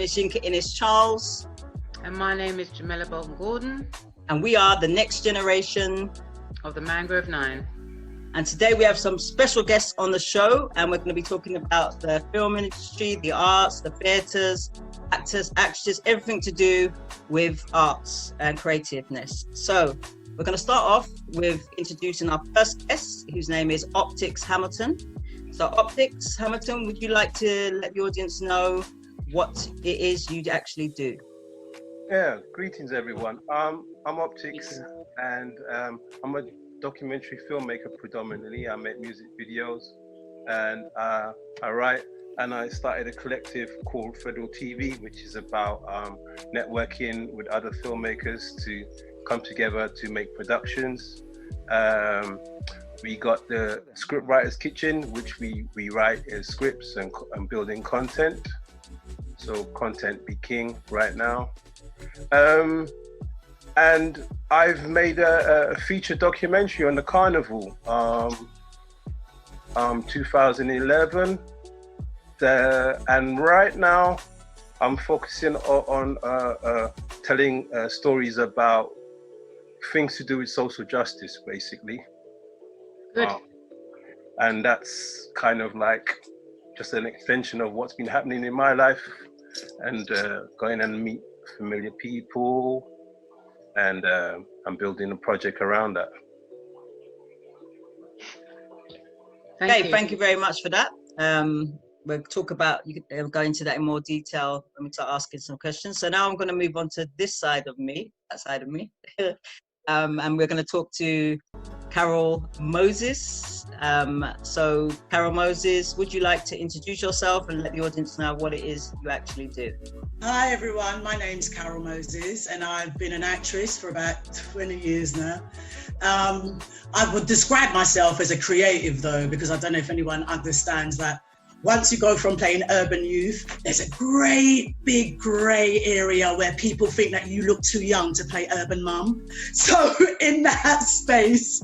is Yinka Inniss-Charles. And my name is Jamila Bolton-Gordon. And we are the next generation of the Mangrove 9. And today we have some special guests on the show, and we're going to be talking about the film industry, the arts, the theatres, actors, actresses, everything to do with arts and creativeness. So we're going to start off with introducing our first guest, whose name is Optik Hamilton. So Optik Hamilton, would you like to let the audience know what it is you actually do? Yeah, greetings everyone. I'm Optik, and I'm a documentary filmmaker predominantly. I make music videos, and I write, and I started a collective called Federal TV, which is about networking with other filmmakers to come together to make productions. We got the Script Writers Kitchen, which we write scripts and building content. So content be king right now. And I've made a feature documentary on the carnival, 2011. And right now I'm focusing on telling stories about things to do with social justice, basically. Good. And that's kind of like just an extension of what's been happening in my life, and going and meet familiar people, and I'm building a project around that. Thank you very much for that. We'll talk about, you can go into that in more detail when we start asking some questions. So now I'm going to move on to this side of me, that side of me. And we're going to talk to Carol Moses. So Carol Moses, would you like to introduce yourself and let the audience know what it is you actually do? Hi everyone, my name's Carol Moses, and I've been an actress for about 20 years now. I would describe myself as a creative though, because I don't know if anyone understands that once you go from playing urban youth, there's a great big grey area where people think that you look too young to play urban mum. So in that space,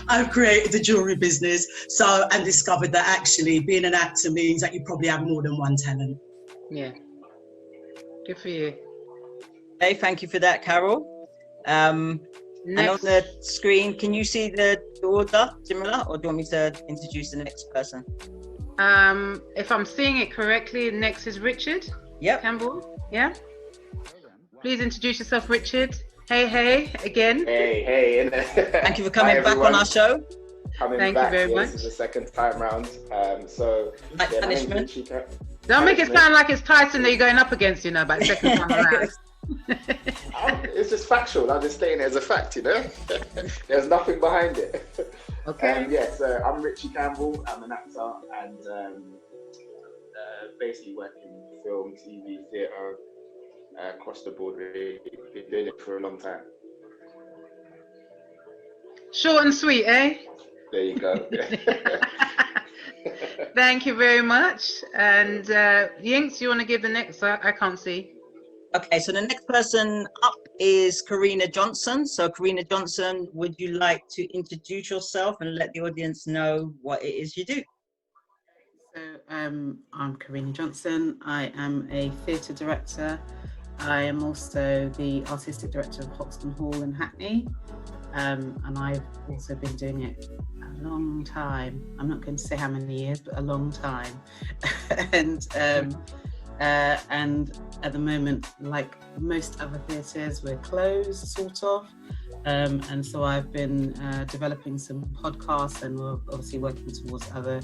I've created the jewellery business. And discovered that actually being an actor means that you probably have more than one talent. Yeah. Good for you. Okay, thank you for that, Carol. And on the screen, can you see the order, Jamila, or do you want me to introduce the next person? If I'm seeing it correctly, next is Richard. Yep. Campbell. Yeah. Please introduce yourself, Richard. Hey, again. Hey. Thank you for coming back on our show. Thank you very much. This is the second time round. Like punishment. Don't make it sound like it's Tyson that you're going up against, but the second time around. It's just factual. I'm just stating it as a fact, There's nothing behind it. Okay. So I'm Ritchie Campbell. I'm an actor and basically work in film, TV, theatre, across the board. Really. Been doing it for a long time. Short and sweet, eh? There you go. Thank you very much. And Yinks, you want to give the next? I can't see. Okay, so the next person up is Karina Johnson. So Karina Johnson, would you like to introduce yourself and let the audience know what it is you do? So I'm Karina Johnson. I am a theatre director. I am also the artistic director of Hoxton Hall in Hackney. And I've also been doing it a long time. I'm not going to say how many years, but a long time. And at the moment, like most other theatres, we're closed, sort of. And so I've been developing some podcasts, and we're obviously working towards other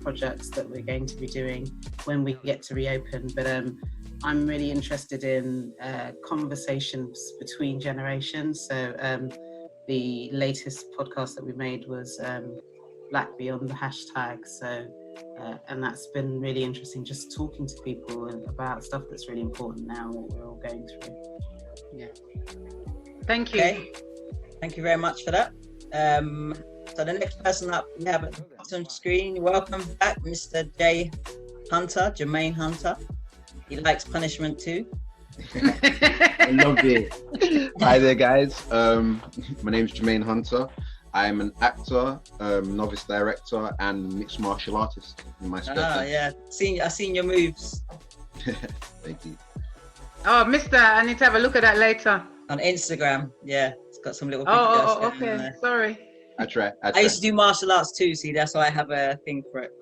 projects that we're going to be doing when we get to reopen. But I'm really interested in conversations between generations. So the latest podcast that we made was Black Beyond the hashtag. So and that's been really interesting, just talking to people about stuff that's really important now, what we're all going through. Yeah. Thank you. Okay. Thank you very much for that. So the next person up we have at the bottom screen, welcome back, Mr. Jumayn Hunter. He likes punishment too. I love it. Hi there, guys. My name is Jumayn Hunter. I'm an actor, novice director, and mixed martial artist in my spare time. Yeah. I've seen your moves. Thank you. Oh, Mister, I need to have a look at that later. On Instagram, yeah, it's got some little. Okay. Sorry. I try. I used to do martial arts too. See, that's why I have a thing for it.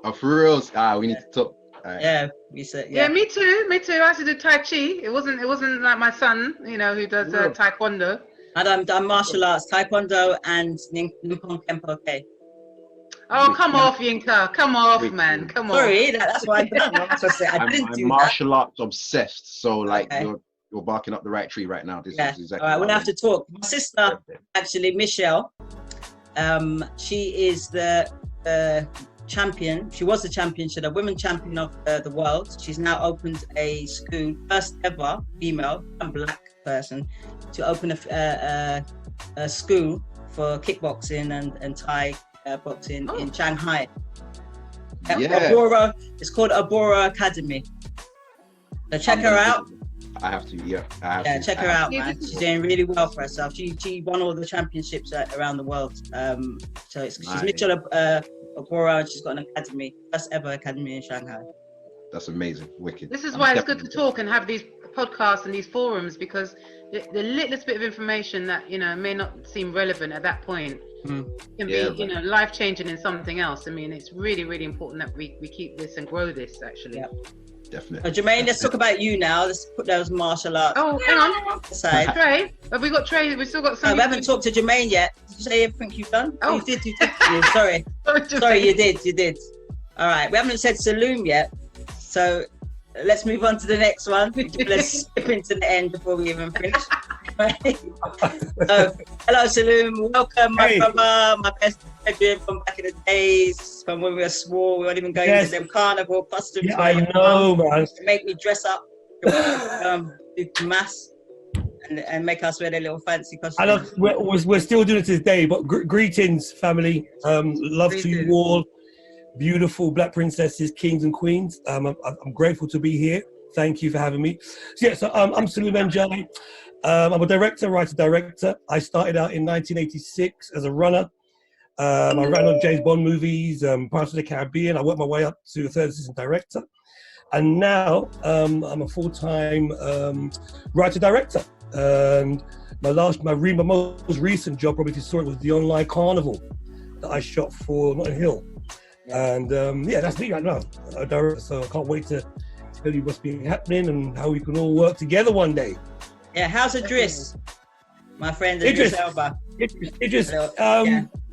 Oh, for reals? We need to talk. Right. Yeah, we said. Yeah, me too. I had to do Tai Chi. It wasn't like my son, who does Taekwondo. And I'm done martial arts, Taekwondo and Nippon Kempo. Okay. Oh, come off, Yinka. Come off, man. Come on. Sorry, that's what I've done. I'm martial arts obsessed. So like you're barking up the right tree right now. This is exactly. All right, we'll have to talk. My sister, actually, Michelle, she is the champion. She was the champion. She's the women champion of the world. She's now opened a school, first ever female and black person to open a school for kickboxing and Thai boxing in Shanghai. Abora, it's called Abora Academy. So check her out. I have to, check her out, man. She's doing really well for herself. She won all the championships around the world. So she's Mitchell Abora, and she's got an academy, first ever academy in Shanghai. That's amazing, wicked. This is why it's good to talk and have these podcasts and these forums, because the littlest bit of information that may not seem relevant at that point can be life changing in something else. I mean, it's really, really important that we keep this and grow this actually. Yep. Definitely. Jermaine, let's talk about you now. Let's put those martial arts. Oh, hang on. Aside. Trey, have we got Trey? We've still got some. No, we haven't talked to Jumayn yet. Did you say everything you've done? Oh, you did. Sorry. Sorry, you did. All right, we haven't said Saloum yet. So let's move on to the next one. Let's skip into the end before we even finish. So, hello, Saloum. Welcome, my brother, my best friend from back in the days, from when we were small. We weren't even going to them carnival costumes. Yeah, I know, man. To make me dress up, do mass, and make us wear their little fancy costumes. We're still doing it to this day, but greetings, family. Love to you all. Beautiful black princesses, kings and queens. I'm grateful to be here. Thank you for having me. So I'm Saloum Njie. I'm a writer-director. I started out in 1986 as a runner. I ran on James Bond movies, Pirates of the Caribbean. I worked my way up to a third assistant director. And now I'm a full-time writer-director. And my most recent job, probably if you saw it, was the online carnival that I shot for Notting Hill. And that's me right now, a director. So I can't wait to tell you what's been happening and how we can all work together one day. Yeah, how's Idris, my friend Idris Elba? Idris,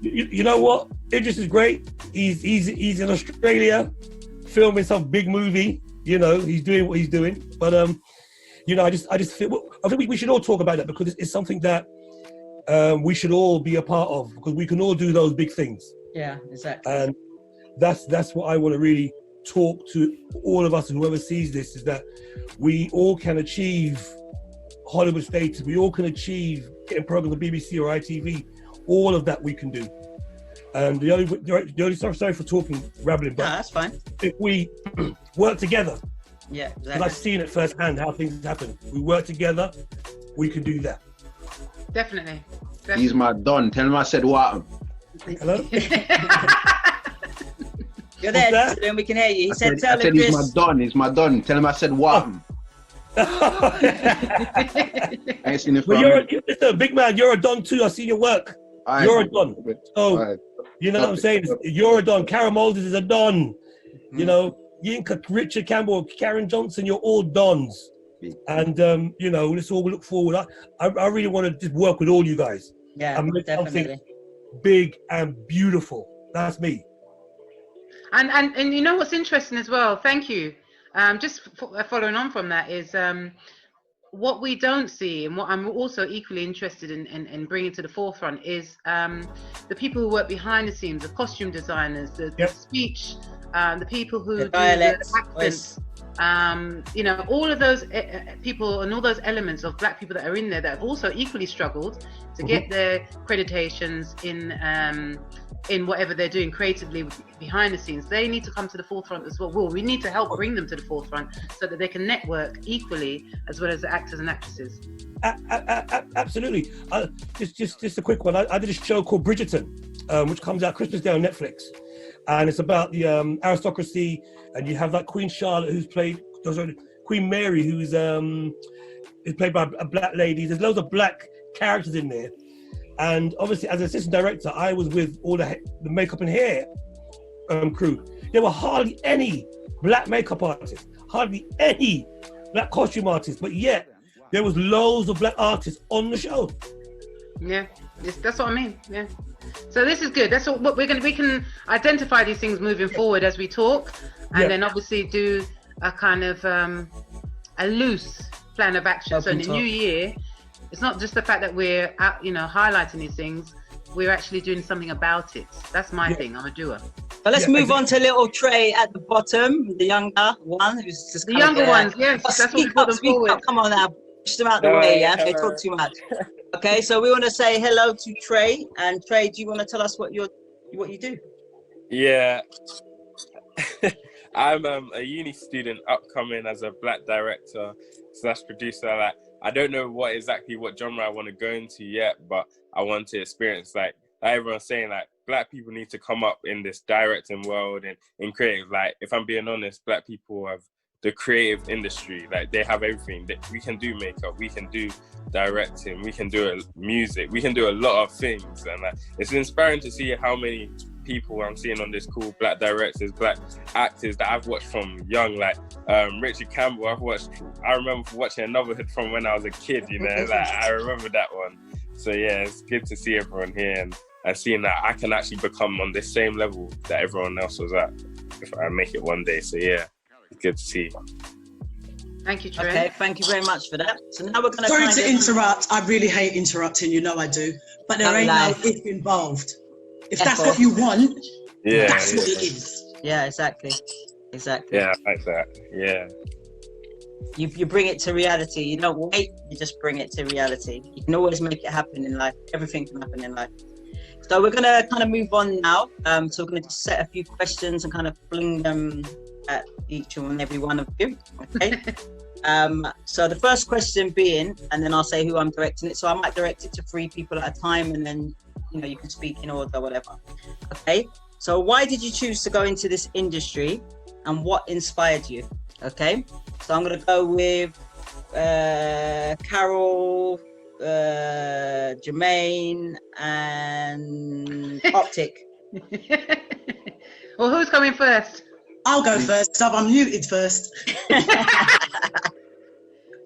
you know what? Idris is great. He's in Australia filming some big movie. He's doing what he's doing. But I just feel I think we should all talk about that, because it's something that we should all be a part of, because we can all do those big things. Yeah, exactly. And that's what I want to really talk to all of us and whoever sees this, is that we all can achieve Hollywood status. We all can achieve getting programs on BBC or ITV. All of that we can do. And the only sorry for talking, rambling, but that's fine. If we work together, yeah, exactly. And I've seen it firsthand how things happen. We work together, we can do that. Definitely. He's my don. Tell him I said what. Hello. You're there, then we can hear you. He said he's my don. He's my don. Tell him I said what. I ain't seen it from you're a big man. You're a don too. I see your work. You're a don. So you know what I'm saying? You're a don. Kara Moses is a don. Yinka, Ritchie, Campbell, Karina Johnson. You're all dons. And let's all look forward. I really want to just work with all you guys. Yeah, and make definitely. Something big and beautiful. That's me. And you know what's interesting as well? Thank you. Just following on from that is what we don't see, and what I'm also equally interested in bringing to the forefront is the people who work behind the scenes, the costume designers, the speech, the people who do dialects, the accents, all of those people and all those elements of black people that are in there that have also equally struggled to get their accreditations in whatever they're doing creatively behind the scenes. They need to come to the forefront as well. We need to help bring them to the forefront so that they can network equally as well as the actors and actresses. Absolutely. Just a quick one. I did a show called Bridgerton, which comes out Christmas Day on Netflix, and it's about the aristocracy. And you have that Queen Charlotte, who's played Queen Mary, who's played by a black lady. There's loads of black characters in there. And obviously, as assistant director, I was with all the makeup and hair crew. There were hardly any black makeup artists, hardly any black costume artists, but yet there was loads of black artists on the show. Yeah, that's what I mean. Yeah. So this is good. That's what we can identify these things moving forward as we talk, and then obviously do a kind of a loose plan of action. So in the new year, it's not just the fact that we're out, highlighting these things. We're actually doing something about it. That's my thing. I'm a doer. So let's move on to little Trey at the bottom, the younger one, who's just the younger ones. Yes, that's what we put them forward. Come on now, push them out the way. Yeah, they talk too much. Okay, so we want to say hello to Trey. And Trey, do you want to tell us what you do? Yeah, I'm a uni student upcoming as a black director / producer. Like, I don't know what genre I want to go into yet, but I want to experience like everyone's saying, like black people need to come up in this directing world and in creative. Like, if I'm being honest, black people have the creative industry. Like, they have everything. We can do makeup, we can do directing, we can do music, we can do a lot of things. And it's inspiring to see how many people I'm seeing on this cool black directors, black actors that I've watched from young, like Ritchie Campbell. I remember watching Another Hood from when I was a kid, like I remember that one. So yeah, it's good to see everyone here and seeing that I can actually become on the same level that everyone else was at if I make it one day. So yeah, it's good to see. Thank you, Trey. Okay, thank you very much for that. So now we're going to Sorry to interrupt. I really hate interrupting, I do. But there ain't no if involved. If that's what you want, that's what it is. Yeah, exactly. Yeah, I like that. Yeah. You bring it to reality. You don't wait, you just bring it to reality. You can always make it happen in life. Everything can happen in life. So we're going to kind of move on now. So we're going to just set a few questions and kind of fling them at each and every one of you. Okay. So the first question being, and then I'll say who I'm directing it. So I might direct it to 3 people at a time, and then you can speak in order, whatever. Okay. So why did you choose to go into this industry, and what inspired you? Okay. So I'm gonna go with Carol, Jumayn, and Optik. Well, who's coming first? I'll go first. I'm muted first.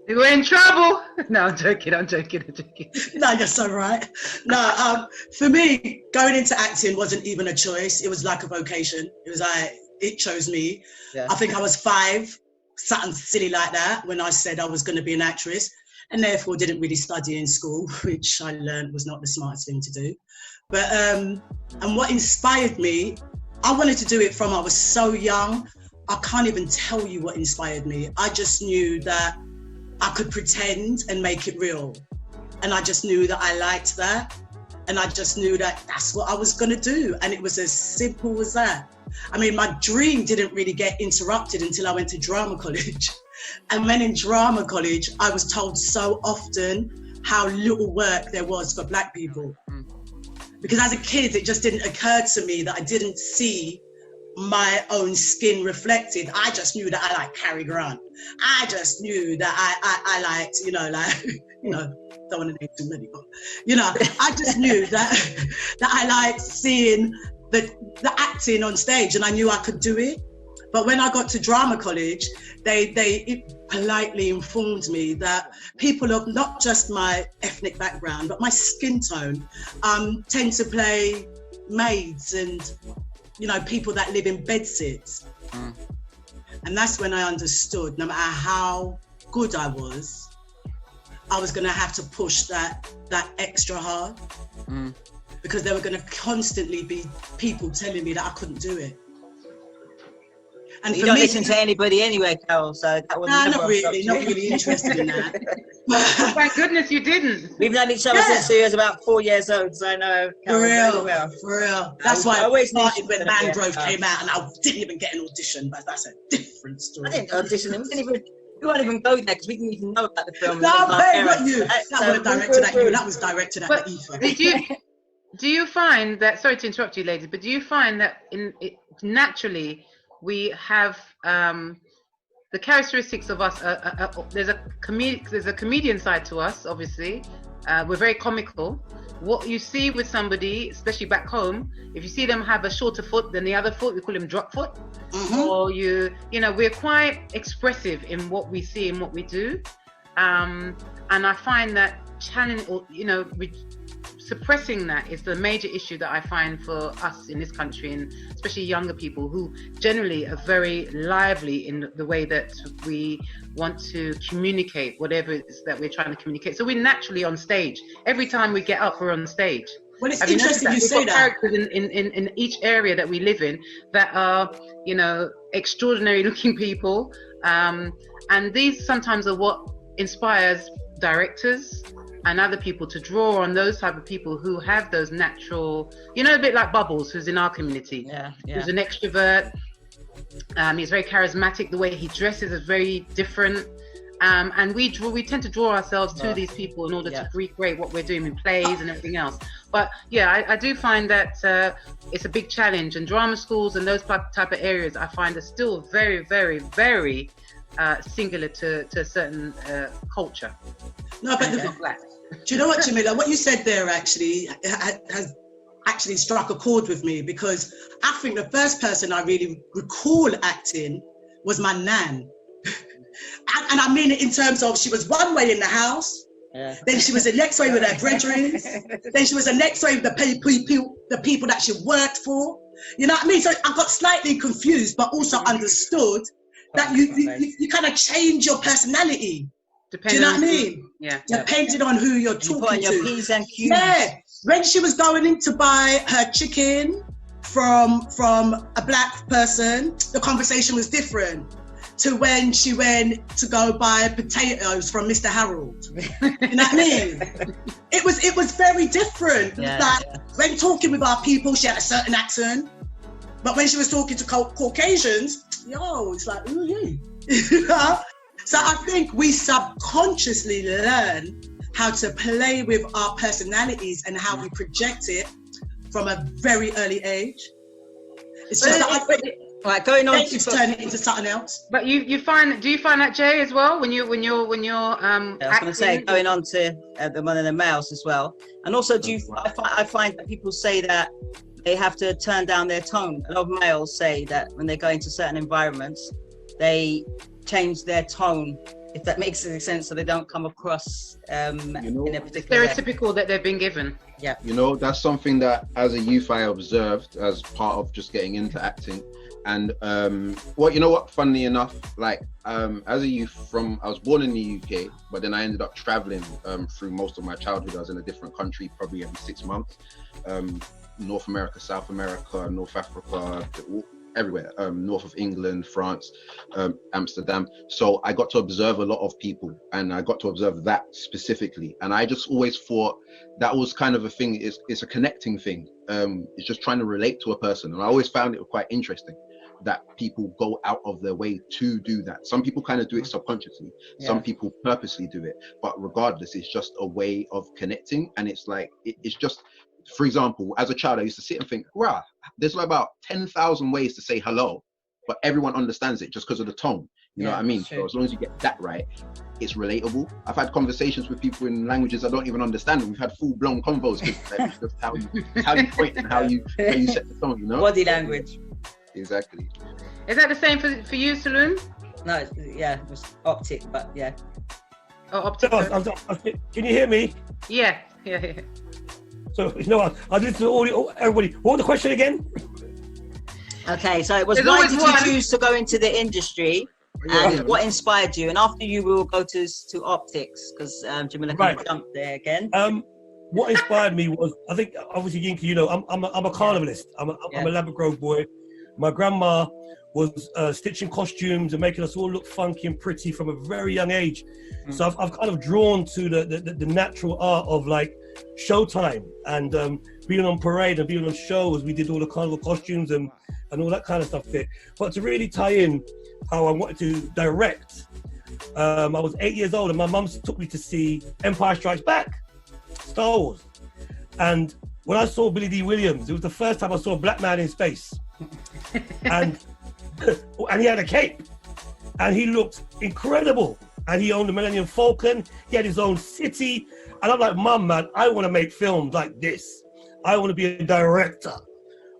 We're in trouble. No, I'm joking. No, you're so right. No, for me, going into acting wasn't even a choice. It was like a vocation. It was like, it chose me. Yeah. I think I was 5, something silly like that, when I said I was going to be an actress, and therefore didn't really study in school, which I learned was not the smartest thing to do. But, and what inspired me, I wanted to do it from I was so young. I can't even tell you what inspired me. I just knew that I could pretend and make it real. And I just knew that I liked that. And I just knew that that's what I was gonna do. And it was as simple as that. I mean, my dream didn't really get interrupted until I went to drama college. And when in drama college, I was told so often how little work there was for Black people. Because as a kid, it just didn't occur to me that I didn't see my own skin reflected. I just knew that I liked Cary Grant. I just knew that I liked, don't want to name too many, but, I just knew that I liked seeing the acting on stage, and I knew I could do it. But when I got to drama college, they politely informed me that people of not just my ethnic background, but my skin tone tend to play maids and people that live in bedsits. And that's when I understood, no matter how good I was going to have to push that extra hard, because there were going to constantly be people telling me that I couldn't do it. And you don't listen to anybody anyway, Carol, so that was not really interested in that. Thank goodness you didn't. We've known each other since we was about 4 years old, so I know Carol very well. For real. That's why I always started when Mangrove came out, and I didn't even get an audition, but that's a different story. I didn't audition. We won't even go there because we didn't even know about the film. No, not you. That was directed at you. That was directed at Aoife. Do you find that, sorry to interrupt you ladies, but do you find that naturally we have the characteristics of us there's a comedian side to us, obviously. We're very comical. What you see with somebody, especially back home, if you see them have a shorter foot than the other foot, we call them drop foot. Or you know, we're quite expressive in what we see and what we do. And I find that suppressing that is the major issue that I find for us in this country, and especially younger people who generally are very lively in the way that we want to communicate whatever it is that we're trying to communicate. So we're naturally on stage. Every time we get up, we're on stage. Well, it's interesting you say that. Characters in each area that we live in that are, you know, extraordinary looking people. And these sometimes are what inspires directors and other people to draw on those type of people who have those natural, you know, a bit like Bubbles, who's in our community. Who's an extrovert. He's very charismatic. The way he dresses is very different. And we tend to draw ourselves to these people in order to recreate what we're doing in plays and everything else. But yeah, I do find that it's a big challenge, and drama schools and those type of areas I find are still very, very, very singular to a certain culture. No, but do you know what, Jamila? What you said there actually has actually struck a chord with me, because I think the first person I really recall acting was my nan. And I mean it in terms of she was one way in the house, then she was the next way with her brethren, then she was the next way with the people that she worked for. You know what I mean? So I got slightly confused, but also understood that you kind of change your personality. Do you know what I mean? Depending on who you're talking to. Your P's and Q's. Yeah. When she was going in to buy her chicken from a black person, the conversation was different to when she went to go buy potatoes from Mr. Harold. You know what I mean? It was very different. When talking with our people, she had a certain accent. But when she was talking to Caucasians, it's like, ooh, you know? So I think we subconsciously learn how to play with our personalities and how we project it from a very early age. It's just right, going on to turn it into something else. But do you find that, Njie, as well, when you're I was going to say, going on to the one of the males as well. And also, I find that people say that they have to turn down their tone. A lot of males say that when they go into certain environments, they change their tone, if that makes any sense, so they don't come across in a particular stereotypical that they've been given. Yeah. You know, that's something that as a youth I observed as part of just getting into acting. And you know what, funnily enough, like as a youth I was born in the UK, but then I ended up traveling through most of my childhood. I was in a different country probably every 6 months. North America, South America, North Africa, everywhere, north of England, France, Amsterdam. So I got to observe a lot of people, and I got to observe that specifically. And I just always thought that was kind of a thing, it's a connecting thing. It's just trying to relate to a person. And I always found it quite interesting that people go out of their way to do that. Some people kind of do it subconsciously. Some people purposely do it. But regardless, it's just a way of connecting. And it's like, it's just, for example, as a child, I used to sit and think, there's like about 10,000 ways to say hello, but everyone understands it just because of the tone. You know what I mean? So as long as you get that right, it's relatable. I've had conversations with people in languages I don't even understand. We've had full-blown convos because just how you point and how you set the tone, you know? Body language. Exactly. Is that the same for you, Saloum? No, it was Optik, but yeah. Oh, Optik. Can you hear me? Yeah. So, you know what, I listened to everybody. What was the question again? Okay, so it was, why did you choose to go into the industry, and what inspired you? And after you, we will go to Optics, because Jamila can jump there again. What inspired me was, I think, obviously, Yinka, you know, I'm a carnivalist. I'm a Ladbroke Grove boy. My grandma was stitching costumes and making us all look funky and pretty from a very young age. So I've kind of drawn to the natural art of like showtime and being on parade and being on shows. We did all the carnival costumes and all that kind of stuff there. But to really tie in how I wanted to direct, I was 8 years old and my mum took me to see Empire Strikes Back, Star Wars. And when I saw Billy D. Williams, it was the first time I saw a black man in space. And he had a cape. and he looked incredible. And he owned the Millennium Falcon. He had his own city. And I'm like, Mum, man, I want to make films like this. I want to be a director.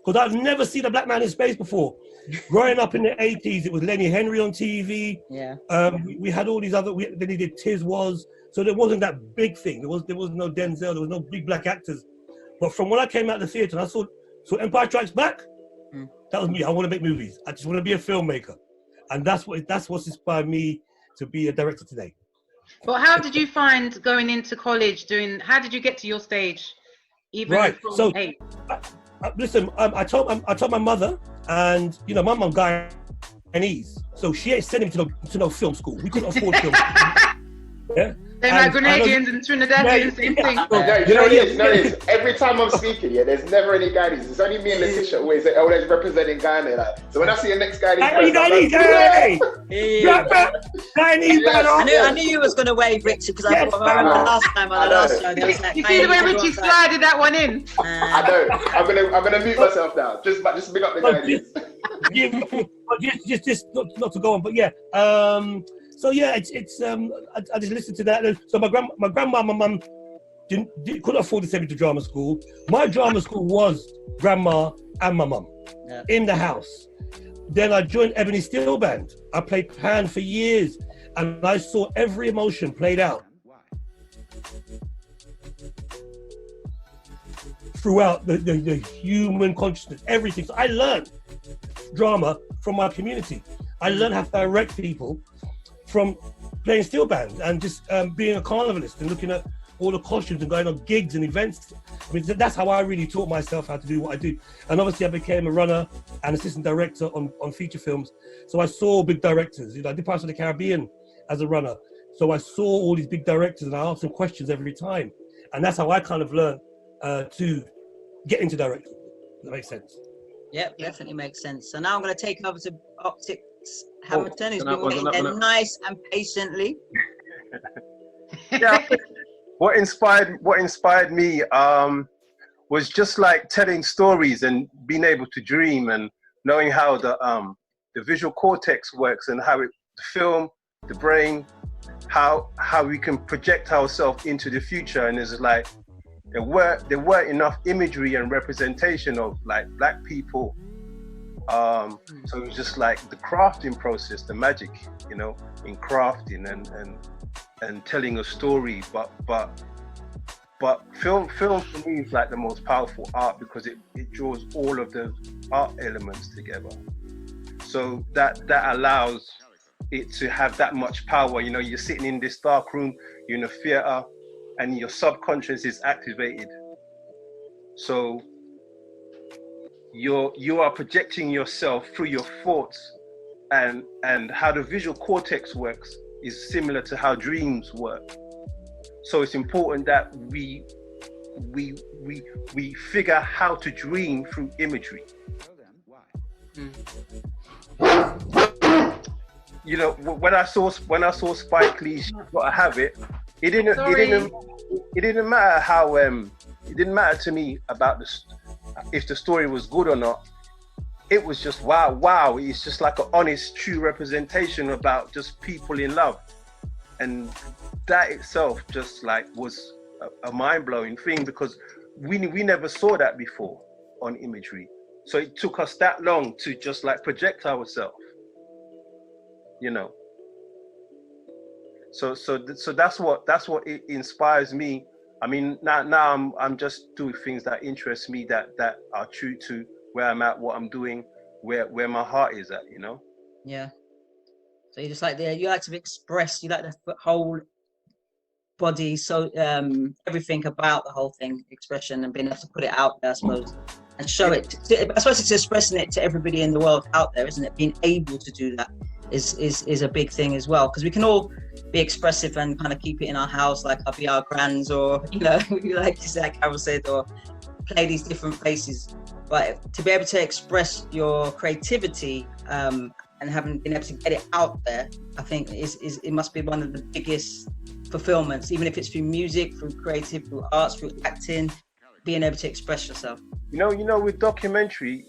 Because I've never seen a black man in space before. Growing up in the 80s, it was Lenny Henry on TV. Yeah. We had all these other, then he did Tiz Was. So there wasn't that big thing. There was no Denzel, there was no big black actors. But from when I came out of the theater and I saw Empire Strikes Back, that was me. I want to make movies. I just want to be a filmmaker. And that's what's inspired me to be a director today. Well, how did you find going into college, how did you get to your stage? Even right. So, eight? Listen, I told my mother, and you know, my mum Guyanese, so she ain't sending me to no film school. We couldn't afford film school. Yeah. They're like Grenadians and Trinidadians, same thing. Every time I'm speaking, there's never any Guyanese. It's only me and Letitia always representing Ghana. Like. So when I see the next Guyanese, I knew you was going to wave, Ritchie, because I remember last time on the last show. There was that you see the way Ritchie slided that one in? I know. I'm gonna mute myself now. Just big up the Guyanese. Just not to go on, but yeah. So yeah, it's I just listened to that. So my grandma, my mum couldn't afford to send me to drama school. My drama school was grandma and my mum in the house. Then I joined Ebony Steel Band. I played pan for years, and I saw every emotion played out throughout the human consciousness, everything. So I learned drama from my community. I learned how to direct people from playing steel band and just being a carnivalist and looking at all the costumes and going on gigs and events. I mean, that's how I really taught myself how to do what I do. And obviously I became a runner and assistant director on feature films. So I saw big directors. You know, I did Pirates of the Caribbean as a runner. So I saw all these big directors and I asked them questions every time. And that's how I kind of learned to get into directing. That makes sense. Yep, definitely makes sense. So now I'm going to take over to Optik Hamilton, who's been waiting there nice and patiently. Yeah, what inspired me was just like telling stories and being able to dream and knowing how the visual cortex works and how the film, the brain, how we can project ourselves into the future. And it's like there weren't enough imagery and representation of like black people. So it was just like the crafting process, the magic, you know, in crafting and telling a story. But film for me is like the most powerful art because it draws all of the art elements together. So that allows it to have that much power. You know, you're sitting in this dark room, you're in a theater, and your subconscious is activated. So you are projecting yourself through your thoughts, and how the visual cortex works is similar to how dreams work. So it's important that we figure how to dream through imagery. You know, when I saw Spike Lee's Gotta Have It, it didn't matter how it didn't matter to me about if the story was good or not. It was just wow. It's just like an honest, true representation about just people in love, and that itself just like was a mind-blowing thing because we never saw that before on imagery. So it took us that long to just like project ourselves, you know. So that's what it inspires me. I mean, now I'm just doing things that interest me, that are true to where I'm at, what I'm doing, where my heart is at, you know. Yeah. So you just like you like to be expressed. You like the whole body, so everything about the whole thing, expression, and being able to put it out there, I suppose, and show it. I suppose it's expressing it to everybody in the world out there, isn't it? Being able to do that is a big thing as well, because we can all be expressive and kind of keep it in our house, like our VR grands, or you know, like you said, like Carol said, or play these different places. But to be able to express your creativity and been able to get it out there, I think it must be one of the biggest fulfillments, even if it's through music, through creative, through arts, through acting, being able to express yourself. You know, with documentary,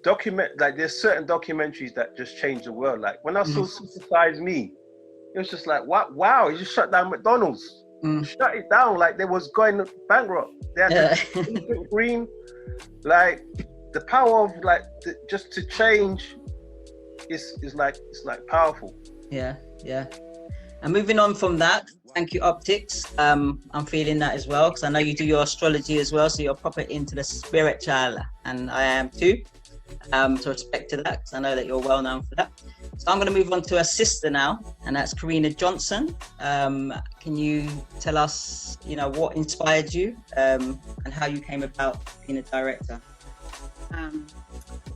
there's certain documentaries that just change the world. Like when I saw Supersize Me, it was just like, wow, he just shut down McDonald's. Shut it down, like they was going bankrupt. They had to green. Like the power of like just to change is like powerful. Yeah. And moving on from that, thank you, Optics. I'm feeling that as well because I know you do your astrology as well, so you're proper into the spiritual, and I am too. So respect to that because I know that you're well known for that. So I'm going to move on to a sister now, and that's Karina Johnson. Can you tell us, what inspired you and how you came about being a director?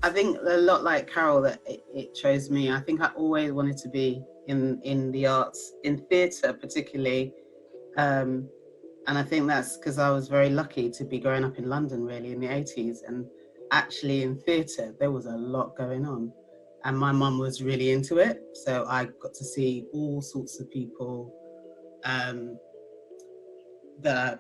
I think a lot like Carol, that it chose me. I think I always wanted to be in the arts, in theatre particularly. And I think that's because I was very lucky to be growing up in London really in the 80s. And actually in theatre, there was a lot going on. And my mum was really into it. So I got to see all sorts of people that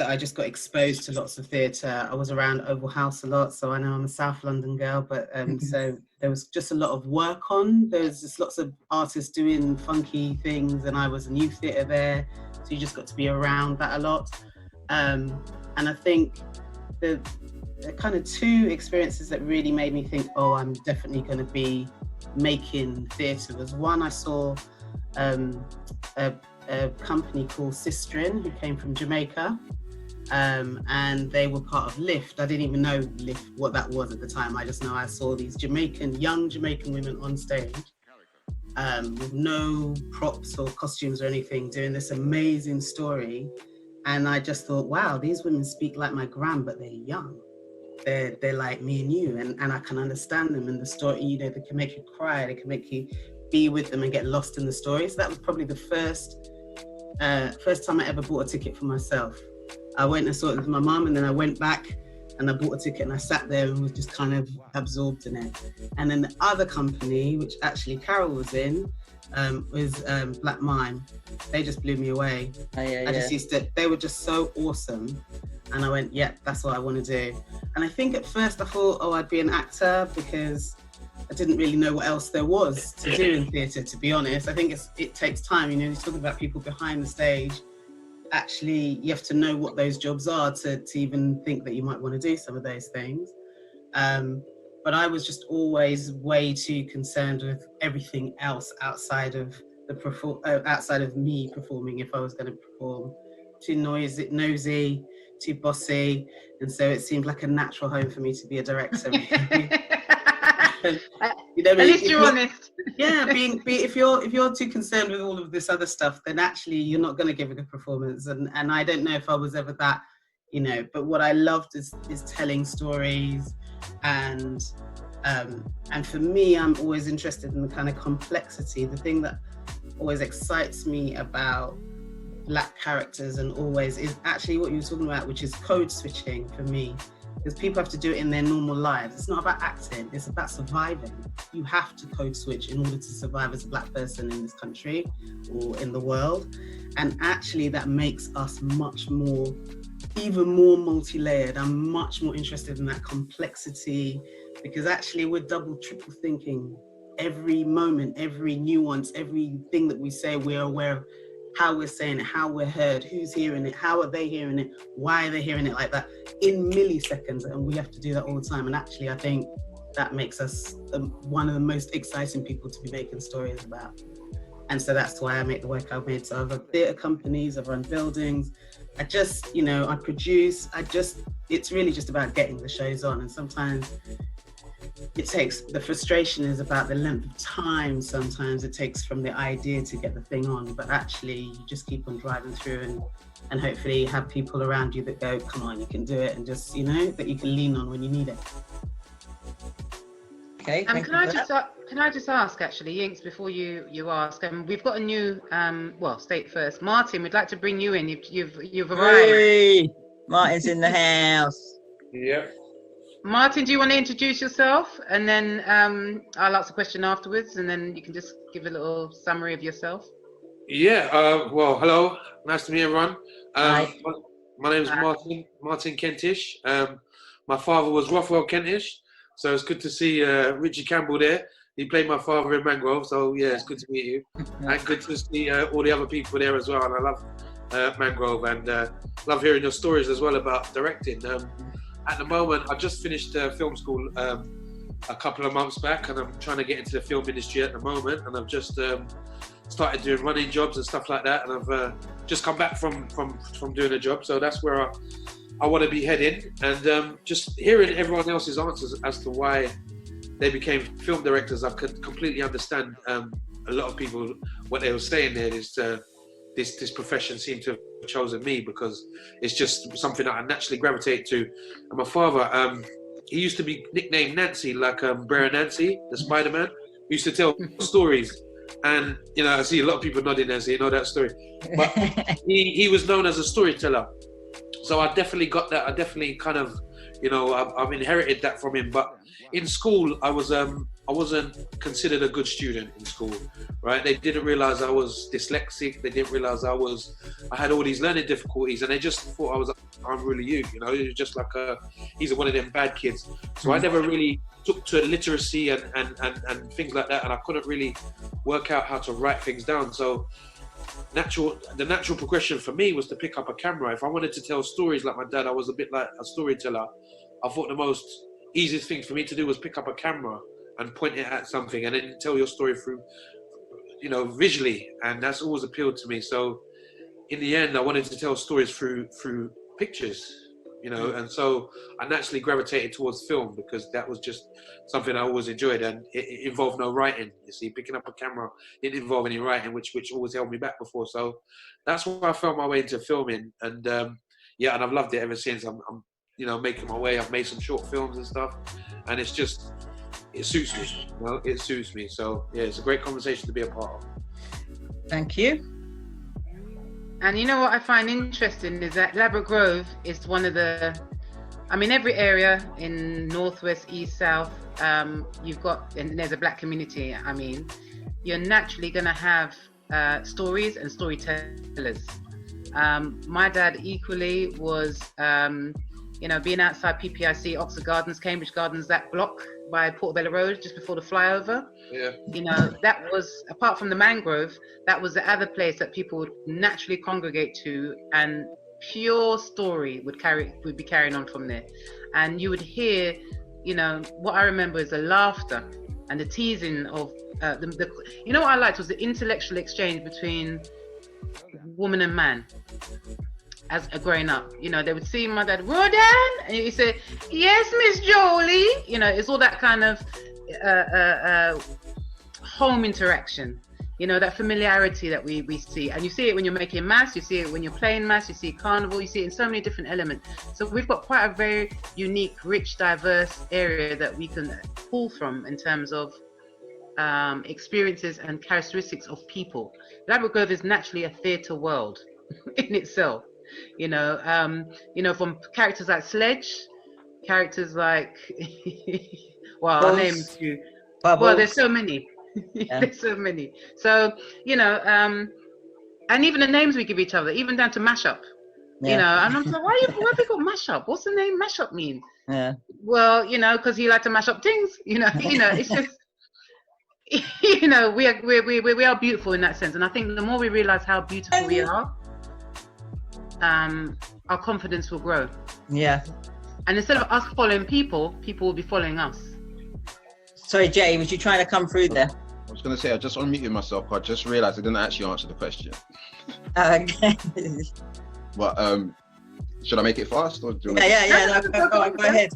I just got exposed to lots of theatre. I was around Oval House a lot, so I know I'm a South London girl, but so there was just a lot of work on. There was just lots of artists doing funky things, and I was in youth theatre there, so you just got to be around that a lot. And I think the kind of two experiences that really made me think, oh, I'm definitely going to be making theatre was one, I saw a company called Sistrin who came from Jamaica, and they were part of Lift. I didn't even know Lift, what that was at the time. I just know I saw these young Jamaican women on stage with no props or costumes or anything, doing this amazing story. And I just thought, wow, these women speak like my gran, but they're young. They're like me and you, and I can understand them, and the story, they can make you cry, they can make you be with them and get lost in the story. So that was probably the first time I ever bought a ticket for myself. I went and saw it with my mum, and then I went back and I bought a ticket and I sat there and was just kind of absorbed in it. And then the other company, which actually Carol was in, was Black Mime. They just blew me away. They were just so awesome. And I went, yeah, that's what I want to do. And I think at first I thought, oh, I'd be an actor because I didn't really know what else there was to do in theatre, to be honest. I think it takes time. You're talking about people behind the stage. Actually, you have to know what those jobs are to even think that you might want to do some of those things. But I was just always way too concerned with everything else outside of me performing. If I was going to perform, too nosy, too bossy, and so it seemed like a natural home for me to be a director. At least you're honest. Yeah, if you're too concerned with all of this other stuff, then actually you're not going to give a good performance. And I don't know if I was ever that, But what I loved is telling stories, and for me, I'm always interested in the kind of complexity. The thing that always excites me about Black characters and always is actually what you were talking about, which is code switching for me. Because people have to do it in their normal lives. It's not about acting, it's about surviving. You have to code switch in order to survive as a Black person in this country or in the world. And actually that makes us even more multi-layered. I'm much more interested in that complexity, because actually we're double, triple thinking. Every moment, every nuance, everything that we say, we're aware of how we're saying it, how we're heard, who's hearing it, how are they hearing it, why are they hearing it like that in milliseconds, and we have to do that all the time. And actually I think that makes us one of the most exciting people to be making stories about. And so that's why I make the work I've made. So I've run theatre companies, I've run buildings, I just, I produce, it's really just about getting the shows on. And sometimes the frustration is about the length of time sometimes it takes from the idea to get the thing on, but actually you just keep on driving through and hopefully have people around you that go, come on, you can do it, and just, that you can lean on when you need it. Okay. Can I just ask, actually, Yinks, before you ask, we've got a new, state first. Martin, we'd like to bring you in. You've arrived. Hey, Martin's in the house. Yeah. Martin, do you want to introduce yourself? And then I'll ask a question afterwards, and then you can just give a little summary of yourself. Yeah, hello. Nice to meet everyone. Hi. My name is Martin Kentish. My father was Rothwell Kentish. So it's good to see Ritchie Campbell there. He played my father in Mangrove, so yeah, it's good to meet you. And good to see all the other people there as well. And I love Mangrove and love hearing your stories as well about directing. At the moment, I just finished film school a couple of months back, and I'm trying to get into the film industry at the moment. And I've just started doing running jobs and stuff like that. And I've just come back from doing a job, so that's where I want to be heading. And just hearing everyone else's answers as to why they became film directors, I could completely understand a lot of people what they were saying there. This profession seemed to have chosen me because it's just something that I naturally gravitate to. And my father, he used to be nicknamed Nancy, like Brer Nancy, the Spider-Man. He used to tell stories. And, you know, I see a lot of people nodding there, so you know that story. But he was known as a storyteller. So I definitely got that. I definitely kind of, you know, I've inherited that from him. But in school, I wasn't considered a good student in school, right? They didn't realize I was dyslexic. They didn't realize I had all these learning difficulties, and they just thought I was unruly you know, it was just like he's one of them bad kids. So I never really took to literacy and things like that, and I couldn't really work out how to write things down. So the natural progression for me was to pick up a camera. If I wanted to tell stories like my dad, I was a bit like a storyteller. I thought the most easiest thing for me to do was pick up a camera and point it at something and then tell your story through, you know, visually. And that's always appealed to me. So in the end, I wanted to tell stories through pictures, you know, and so I naturally gravitated towards film because that was just something I always enjoyed, and it involved no writing. You see, picking up a camera didn't involve any writing, which always held me back before. So that's where I found my way into filming, and and I've loved it ever since. I'm you know, making my way. I've made some short films and stuff, and it suits me. You know, it suits me. So yeah, it's a great conversation to be a part of. Thank you. And you know what I find interesting is that Ladbroke Grove is one of the, I mean, every area in Northwest, East, South, you've got, and there's a black community, I mean, you're naturally going to have stories and storytellers. My dad equally was, you know, being outside PPIC, Oxford Gardens, Cambridge Gardens, that block by Portobello Road, just before the flyover. Yeah. You know, that was, apart from the Mangrove, that was the other place that people would naturally congregate to, and pure story would be carrying on from there. And you would hear, you know, what I remember is the laughter and the teasing of you know what I liked was the intellectual exchange between woman and man. As growing up, you know, they would see my dad, Rodan, and he said, yes, Miss Jolie. You know, it's all that kind of home interaction, you know, that familiarity that we see. And you see it when you're making maths, you see it when you're playing maths, you see carnival, you see it in so many different elements. So we've got quite a very unique, rich, diverse area that we can pull from in terms of experiences and characteristics of people. Ladbroke Grove is naturally a theatre world in itself. You know, from characters like Sledge, characters like, well, I'll name a few. Well, there's so many. Yeah. There's so many. So, you know, and even the names we give each other, even down to Mashup. Yeah. You know, and I'm like, why have they got Mashup? What's the name Mashup mean? Yeah. Well, you know, because he liked to mash up things. You know, it's just. You know, we are beautiful in that sense, and I think the more we realize how beautiful we are, our confidence will grow. Yeah. And instead of us following people will be following us. Sorry, Jay, was you trying to come through there? I was going to say, I just unmuted myself. I just realized I didn't actually answer the question. Okay. But should I make it fast? Or do yeah. No, go ahead.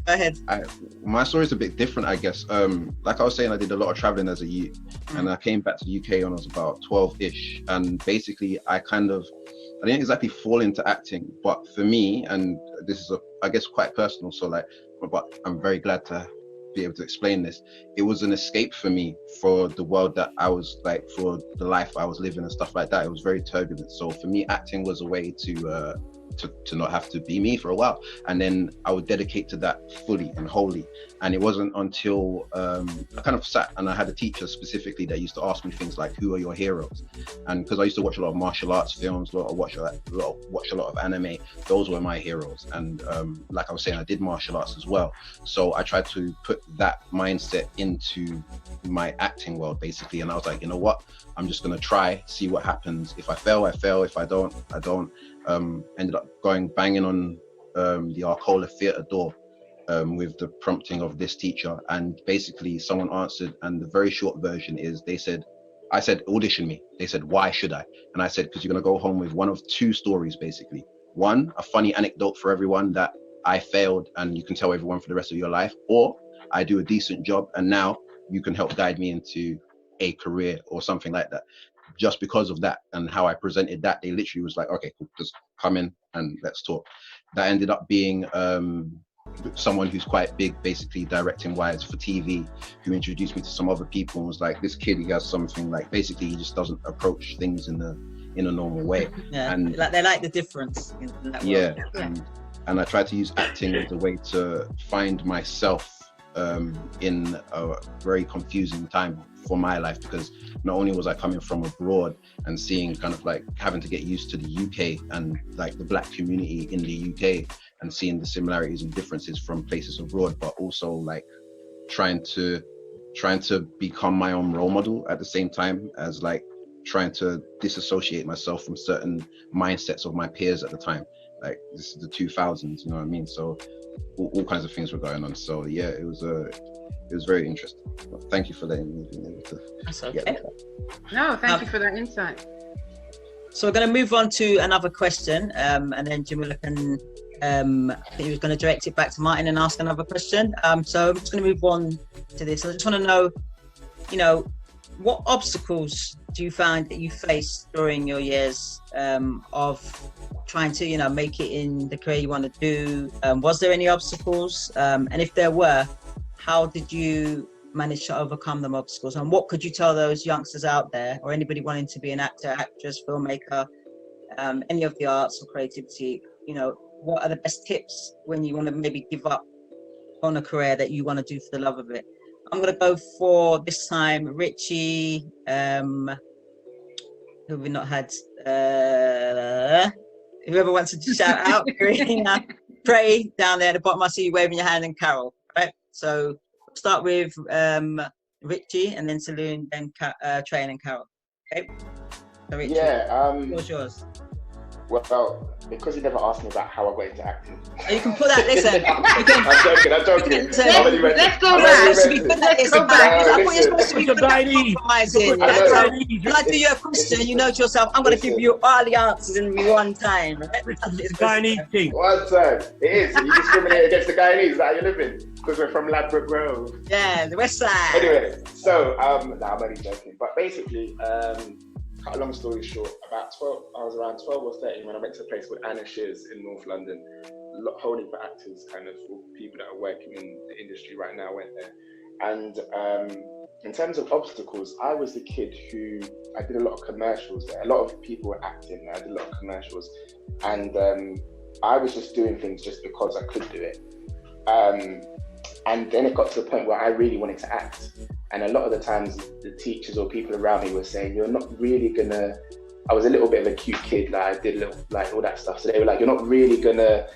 My story's a bit different, I guess. Like I was saying, I did a lot of traveling as a youth, and I came back to the UK when I was about 12-ish. And basically, I didn't exactly fall into acting, but for me, and this is I guess quite personal, so like, but I'm very glad to be able to explain this. It was an escape for me for the world that I was like, for the life I was living and stuff like that. It was very turbulent. So for me, acting was a way to to not have to be me for a while. And then I would dedicate to that fully and wholly. And it wasn't until I kind of sat and I had a teacher specifically that used to ask me things like, who are your heroes? And because I used to watch a lot of martial arts films, watch a lot of anime, those were my heroes. And like I was saying, I did martial arts as well. So I tried to put that mindset into my acting world, basically. And I was like, you know what? I'm just going to try, see what happens. If I fail, I fail. If I don't, I don't. Ended up banging on the Arcola theatre door with the prompting of this teacher. And basically someone answered, and the very short version is I said, audition me. They said, why should I? And I said, because you're going to go home with one of two stories, basically. One, a funny anecdote for everyone that I failed and you can tell everyone for the rest of your life, or I do a decent job and now you can help guide me into a career or something like that. Just because of that and how I presented that, they literally was like, okay, cool, just come in and let's talk. That ended up being someone who's quite big, basically directing wise for TV, who introduced me to some other people and was like, this kid, he has something, like basically he just doesn't approach things in a normal way. Yeah, and like they like the difference in that yeah, world. and I try to use acting as a way to find myself in a very confusing time for my life, because not only was I coming from abroad and seeing kind of like having to get used to the UK and like the Black community in the UK and seeing the similarities and differences from places abroad, but also like trying to become my own role model at the same time as like trying to disassociate myself from certain mindsets of my peers at the time. Like this is the 2000s, you know what I mean? So all kinds of things were going on. So yeah, it was very interesting. Well, thank you for letting me be able to. That's okay. No, thank you for that insight. So we're going to move on to another question, and then Jamila can. I think he was going to direct it back to Martin and ask another question. So I'm just going to move on to this. I just want to know, you know, what obstacles do you find that you faced during your years of trying to, you know, make it in the career you want to do? Was there any obstacles? And if there were, how did you manage to overcome them obstacles? And what could you tell those youngsters out there, or anybody wanting to be an actor, actress, filmmaker, any of the arts or creativity? You know, what are the best tips when you want to maybe give up on a career that you want to do for the love of it? I'm going to go for this time Ritchie, who we've not had, whoever wants to shout out, Karina, Trey down there at the bottom, I see you waving your hand, and Carol, right? So start with Ritchie, and then Saloum, then Trey, and then Carol. Okay? So Ritchie, what's yours? Well, because you never asked me about how I got into acting. You can put that, listen. I'm joking. Let's go back. Let's go back. I thought you're supposed to be compromising. When I do your question, you know to yourself, I'm going to give you all the answers in one time. Right? Guyanese team. One time. It is. You discriminate against the Guyanese. Is that how you're living? Because we're from Ladbroke Grove. Yeah, the west side. Anyway, so, I'm only joking. But basically, cut a long story short, I was around 12 or 13 when I went to a place called Inniss-Charles in North London. Whole heap of actors, kind of people that are working in the industry right now went there. And in terms of obstacles, I was the kid I did a lot of commercials there. A lot of people were acting there. I did a lot of commercials. And I was just doing things just because I could do it. And then it got to the point where I really wanted to act. And a lot of the times the teachers or people around me were saying, you're not really gonna, I was a little bit of a cute kid, like I did like all that stuff. So they were like, you're not really gonna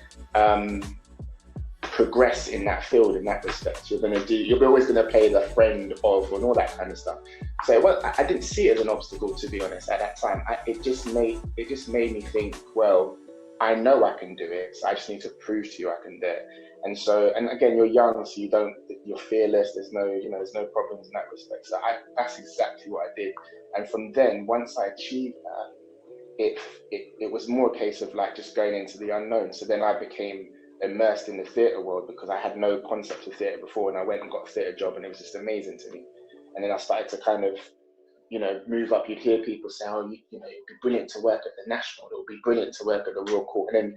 progress in that field, in that respect. You're always gonna play the friend of, and all that kind of stuff. So I didn't see it as an obstacle, to be honest, at that time. It just made me think, well, I know I can do it, so I just need to prove to you I can do it. And again, you're young, so you're fearless. There's no problems in that respect. So that's exactly what I did. And from then, once I achieved that, it was more a case of like just going into the unknown. So then I became immersed in the theatre world because I had no concept of theatre before, and I went and got a theatre job, and it was just amazing to me. And then I started to kind of, move up. You'd hear people say, oh, it'd be brilliant to work at the National. It would be brilliant to work at the Royal Court. And then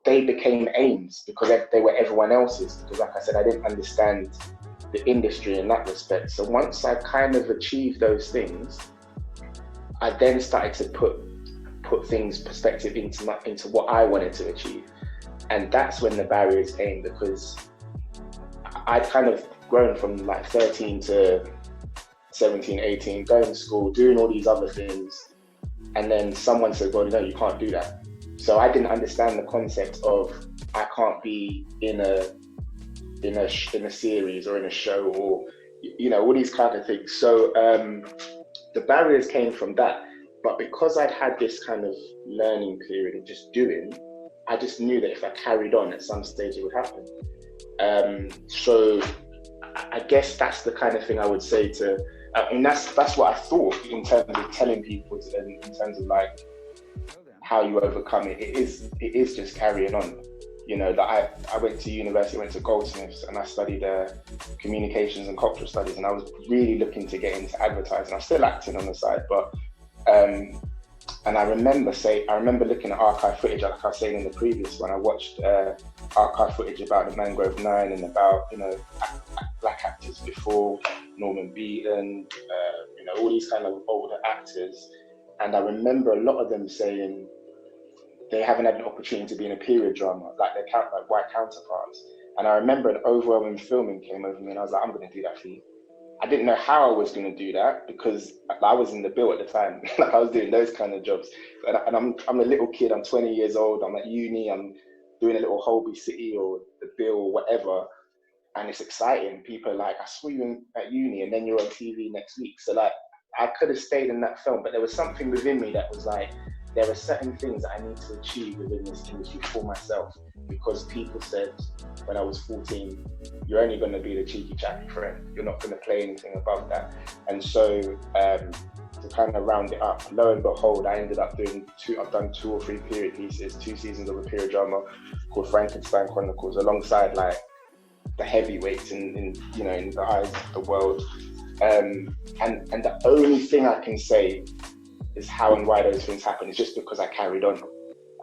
they became aims because they were everyone else's. Because like I said, I didn't understand the industry in that respect. So once I kind of achieved those things, I then started to put put things perspective into what I wanted to achieve. And that's when the barriers came, because I'd kind of grown from like 13 to 17, 18, going to school, doing all these other things. And then someone said, well, no, you can't do that. So I didn't understand the concept of I can't be in a series or in a show, or, you know, all these kind of things. So the barriers came from that. But because I'd had this kind of learning period of just doing, I just knew that if I carried on, at some stage it would happen. So I guess that's the kind of thing I would say to, and that's what I thought in terms of telling people, in terms of like how you overcome it. It is just carrying on. You know, that I went to university, went to Goldsmiths, and I studied communications and cultural studies, and I was really looking to get into advertising. I'm still acting on the side, but and I remember looking at archive footage, like I was saying in the previous one. I watched archive footage about the Mangrove 9 and about, you know, black actors before, Norman Beaton, you know, all these kind of older actors. And I remember a lot of them saying they haven't had an opportunity to be in a period drama like their white counterparts. And I remember an overwhelming filming came over me, and I was like, I'm going to do that for you. I didn't know how I was going to do that, because I was in the bill at the time. Like, I was doing those kind of jobs. And I'm a little kid, I'm 20 years old, I'm at uni, I'm doing a little Holby City or the bill or whatever. And it's exciting. People are like, I saw you at uni and then you're on TV next week. So like, I could have stayed in that film, but there was something within me that was like, there are certain things that I need to achieve within this industry for myself, because people said when I was 14, you're only going to be the cheeky chappy friend. You're not going to play anything above that. And so to kind of round it up, lo and behold, I ended up I've done 2 or 3 period pieces, 2 seasons of a period drama called Frankenstein Chronicles, alongside like the heavyweights in the eyes of the world. And the only thing I can say is how and why those things happen is just because I carried on.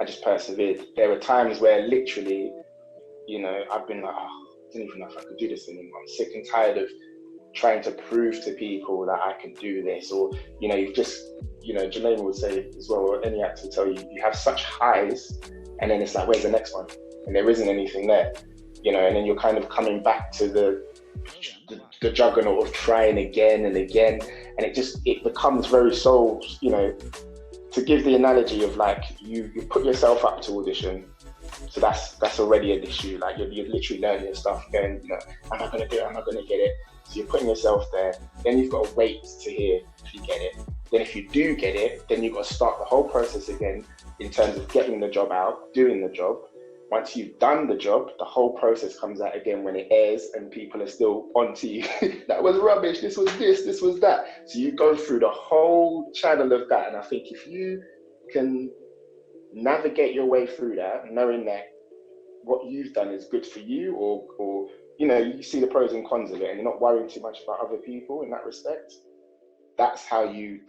I just persevered. There were times where literally, you know, I've been like, oh, I don't even know if I could do this anymore. I'm sick and tired of trying to prove to people that I can do this. Or, you know, Jamila would say as well, or any actor will tell you, you have such highs, and then it's like, where's the next one? And there isn't anything there, you know, and then you're kind of coming back to the juggernaut of trying again and again. And it becomes very so, you know, to give the analogy of like, you put yourself up to audition. So that's already an issue. Like you're literally learning your stuff, going, you know, am I going to do it? Am I going to get it? So you're putting yourself there. Then you've got to wait to hear if you get it. Then if you do get it, then you've got to start the whole process again in terms of getting the job out, doing the job. Once you've done the job, the whole process comes out again when it airs and people are still onto you. That was rubbish, this was this was that. So you go through the whole channel of that. And I think if you can navigate your way through that, knowing that what you've done is good for you, or you know, you see the pros and cons of it and you're not worrying too much about other people in that respect, that's how you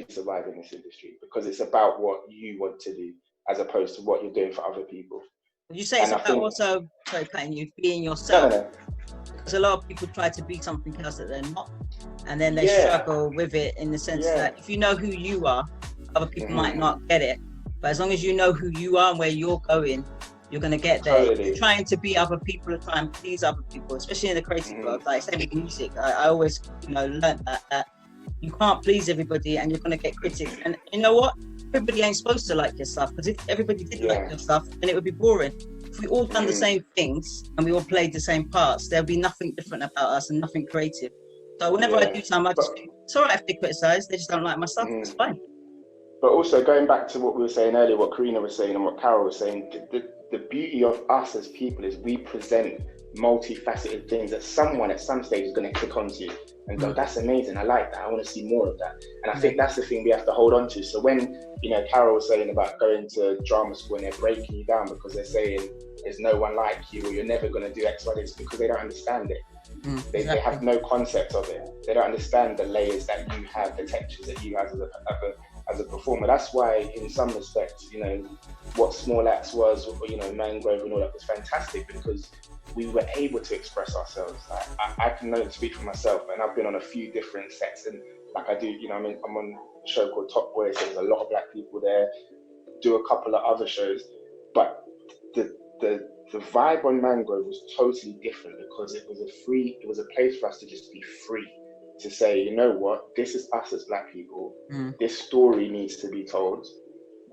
survive in this industry, because it's about what you want to do as opposed to what you're doing for other people. You say it's about also, sorry, cutting you, being yourself. No. Because a lot of people try to be something else that they're not, and then they struggle with it in the sense that if you know who you are, other people might not get it. But as long as you know who you are and where you're going, you're going to get there. Totally. If you're trying to be other people or try and please other people, especially in the creative world, like say with music, I always, you know, learned that you can't please everybody and you're going to get critics. And you know what? Everybody ain't supposed to like your stuff, because if everybody did like your stuff, then it would be boring. If we all done the same things and we all played the same parts, there'll be nothing different about us and nothing creative. So whenever I do something, I just think, it's all right if they criticize, they just don't like my stuff, it's fine. But also going back to what we were saying earlier, what Karina was saying and what Carol was saying, the beauty of us as people is we present multifaceted things that someone at some stage is going to click onto and go, that's amazing, I like that, I want to see more of that. And I think that's the thing we have to hold on to. So when, you know, Carol was saying about going to drama school and they're breaking you down because they're saying there's no one like you, or you're never going to do X, Y, it's because they don't understand it. They have no concept of it. They don't understand the layers that you have, the textures that you have as a performer. That's why in some respects, you know, what Small Acts was, or, you know, Mangrove and all that was fantastic, because we were able to express ourselves. Like, I can only speak for myself, and I've been on a few different sets, and like I do, you know, I'm on a show called Top Boy, so there's a lot of black people there. do a couple of other shows, but the vibe on Mangrove was totally different because it was a place for us to just be free, to say, you know what, this is us as Black people. This story needs to be told.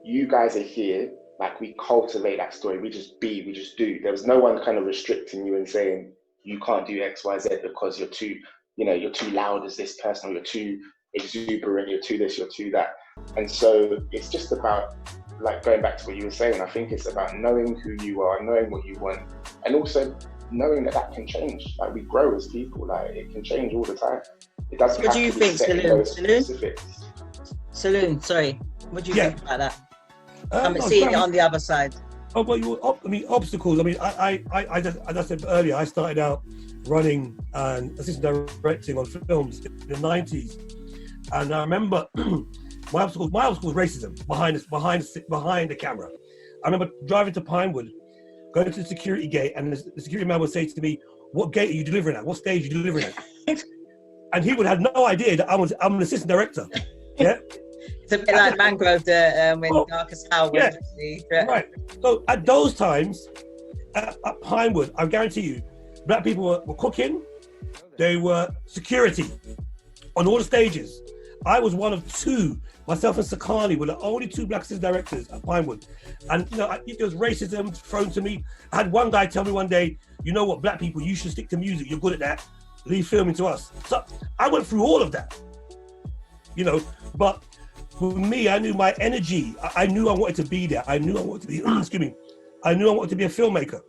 You guys are here, like, we cultivate that story. We just do. There was no one kind of restricting you and saying you can't do X, Y, Z because you're too loud as this person, or you're too exuberant, you're too this, you're too that. And so it's just about, like, going back to what you were saying, I think it's about knowing who you are, knowing what you want, and also knowing that can change. Like, we grow as people, like, it can change all the time. It doesn't What have do you to think, be set in those specifics. Saloum, sorry. What do you think about that? I'm seeing it on the other side. Oh, well, obstacles. I mean, I just, as I said earlier, I started out running and assistant directing on films in the 90s. And I remember my obstacle was racism behind the camera. I remember driving to Pinewood, going to the security gate, and the security man would say to me, "What gate are you delivering at? What stage are you delivering at?" And he would have no idea that I'm an assistant director. Yeah. It's a bit like Mangrove, when Darkest Hour went to see. Right. So at those times, at Pinewood, I guarantee you, Black people were cooking, they were security on all the stages. I was one of two. Myself and Sakani were the only two Black assistant directors at Pinewood. And there was racism thrown to me. I had one guy tell me one day, "You know what, Black people, you should stick to music. You're good at that. Leave filming to us." So I went through all of that, but for me, I knew my energy. I knew I wanted to be there. I knew I wanted to be, excuse me, I knew I wanted to be a filmmaker.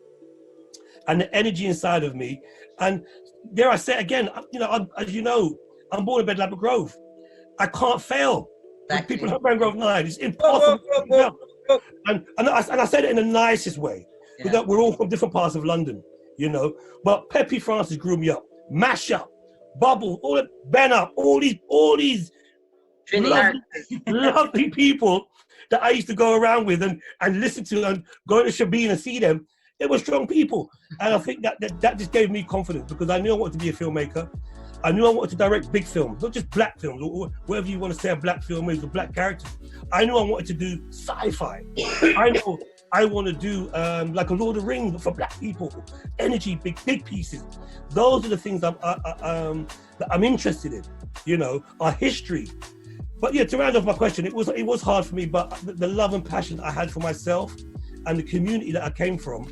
And the energy inside of me, and dare I say it again, as you know, I'm born in Bedlam Grove. I can't fail. Exactly. People at Mangrove 9, it's impossible. And I said it in the nicest way, because we're all from different parts of London, But Pepe Francis grew me up. Mash Up, Bubble, all that, Ben Up, all these lovely people that I used to go around with and listen to and go to Shabine and see them. They were strong people. And I think that just gave me confidence, because I knew I wanted to be a filmmaker. I knew I wanted to direct big films, not just Black films, or whatever you want to say a Black film is, or Black characters. I knew I wanted to do sci-fi. I know I want to do like a Lord of the Rings for Black people, energy, big pieces. Those are the things that I'm interested in, our history. But yeah, to round off my question, it was hard for me, but the love and passion I had for myself and the community that I came from,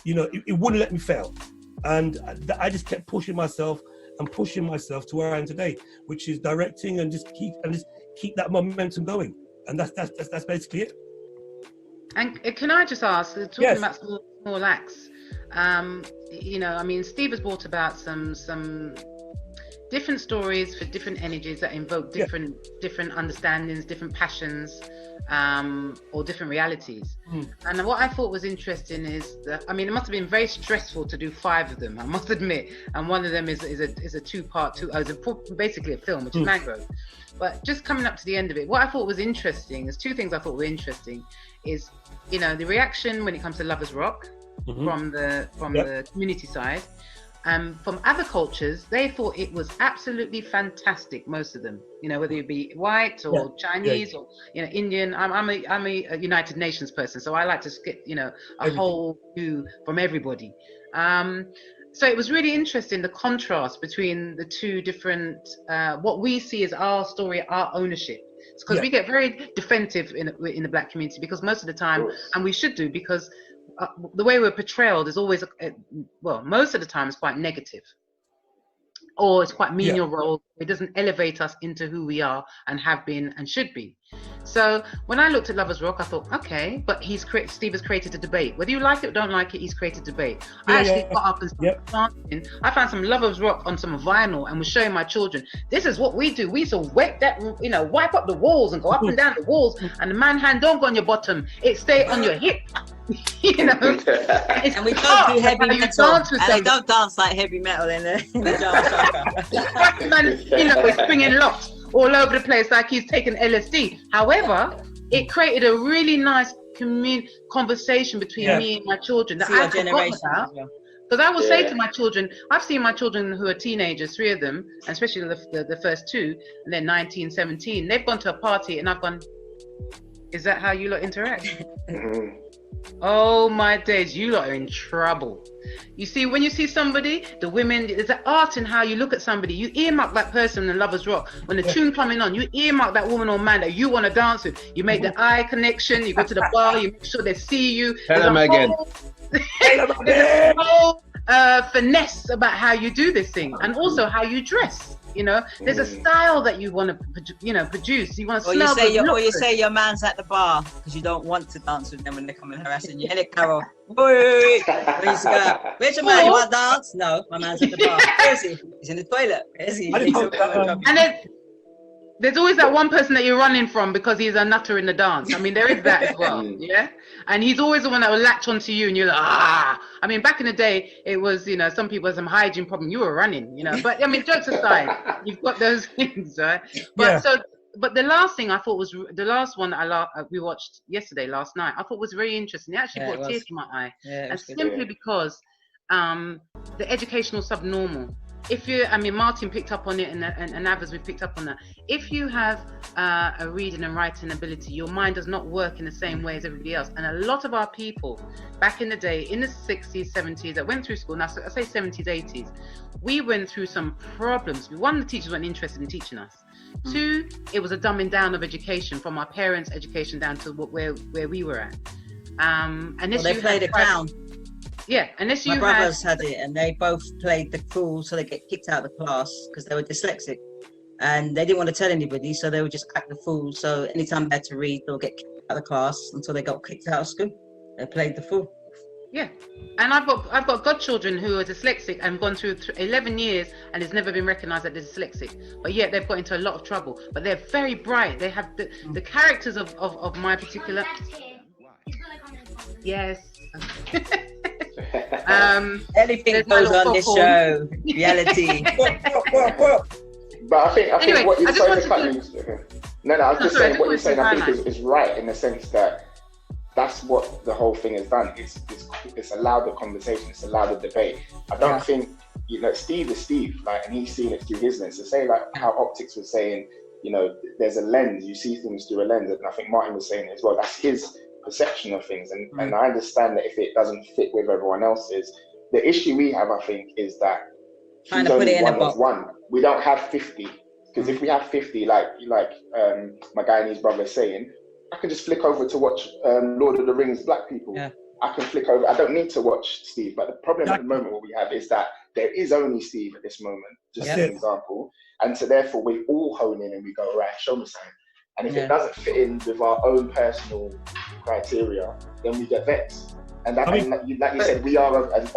it wouldn't let me fail. And I just kept pushing myself to where I am today, which is directing and just keep that momentum going. And that's basically it. And can I just ask, talking about small acts, Steve has brought about some different stories for different energies that invoke different understandings, different passions, or different realities. And what I thought was interesting is that, it must have been very stressful to do 5 of them, I must admit. And one of them is a two-part, basically a film, which is Mangrove. But just coming up to the end of it, what I thought was interesting, there's 2 things I thought were interesting, is, the reaction when it comes to Lovers Rock from the community side. From other cultures, they thought it was absolutely fantastic, most of them, whether it be white or Chinese or Indian. I'm a United Nations person, so I like to get a whole view from everybody. So it was really interesting, the contrast between the 2 different what we see as our story, our ownership, because we get very defensive in the Black community, because most of the time, and we should do, because the way we're portrayed is always, most of the time, it's quite negative, or it's quite menial role. It doesn't elevate us into who we are and have been and should be. So when I looked at Lovers Rock, I thought, okay, but Steve has created a debate. Whether you like it or don't like it, he's created a debate. I actually got up and started dancing. I found some Lovers Rock on some vinyl and was showing my children, this is what we do. We used to wet that, wipe up the walls and go up and down the walls, and the man hand don't go on your bottom, it stay on your hip. And we don't do heavy metal, and they don't dance like heavy metal in the Java. Man, is springing locks all over the place like he's taken LSD. However, it created a really nice conversation between me and my children that I forgot about. Because I will say to my children, I've seen my children who are teenagers, 3 of them, and especially the first 2, and they're 19, 17. They've gone to a party and I've gone, Is that how you lot interact? Oh my days, you lot are in trouble. You see, when you see somebody, the women, there's an art in how you look at somebody. You earmark that person in Lovers Rock. When the tune coming on, you earmark that woman or man that you want to dance with. You make the eye connection, you go to the bar, you make sure they see you. Tell them again. There's a whole finesse about how you do this thing, and also how you dress. You know, there's a style that you want to, produce. You want to smell good. Or you say your man's at the bar because you don't want to dance with them when they come and harassing you. Hey, Carol, wait. Where's your man? You want to dance? No, my man's at the bar. Where is he? He's in the toilet. Where is he? And then there's always that one person that you're running from because he's a nutter in the dance. I mean, there is that as well, yeah? And he's always the one that will latch onto you and you're like, ah. I mean, back in the day, it was, you know, some people had some hygiene problem. You were running, you know. But, I mean, jokes aside, you've got those things, right? But but the last thing I thought was, the last one that we watched last night, I thought was very interesting. It actually brought tears to my eye. And simply because the educational subnormal. Martin picked up on it, and others we've picked up on that. If you have a reading and writing ability, your mind does not work in the same way as everybody else. And a lot of our people back in the day, in the 60s, 70s, that went through school, now I say 70s, 80s, we went through some problems. One, the teachers weren't interested in teaching us. Two, it was a dumbing down of education from our parents' education down to where we were at. They played a clown. Yeah, unless you My brothers had it, and they both played the fool, so they get kicked out of the class because they were dyslexic, and they didn't want to tell anybody, so they would just act the fool. So anytime they had to read, they'll get kicked out of the class until they got kicked out of school. They played the fool. Yeah, and I've got godchildren who are dyslexic and gone through 11 years and it's never been recognised that they're dyslexic, but yet they've got into a lot of trouble. But they're very bright. They have the characters of my particular. Yes. Anything goes on this show. Reality. But I think Anyway, what you're I just saying to wanted cut you. No, I was just saying what you're saying. I think is right in the sense that that's what the whole thing has done. It's allowed the conversation. It's allowed the debate. I don't think Steve is Steve, like, and he's seen it through his lens. To say like how Optik was saying, you know, there's a lens. You see things through a lens, and I think Martin was saying it as well. That's his perception of things, and I understand that if it doesn't fit with everyone else's, the issue we have, I think, is that trying to put it in a box. We don't have 50, because if we have 50, like my guy and his brother saying, I can just flick over to watch Lord of the Rings Black People. Yeah. I can flick over. I don't need to watch Steve. But the problem at the moment what we have is that there is only Steve at this moment, just as an example, and so therefore we all hone in and we go, right, show me something. And if it doesn't fit in with our own personal criteria, then we get vexed. And that, like you said, we are a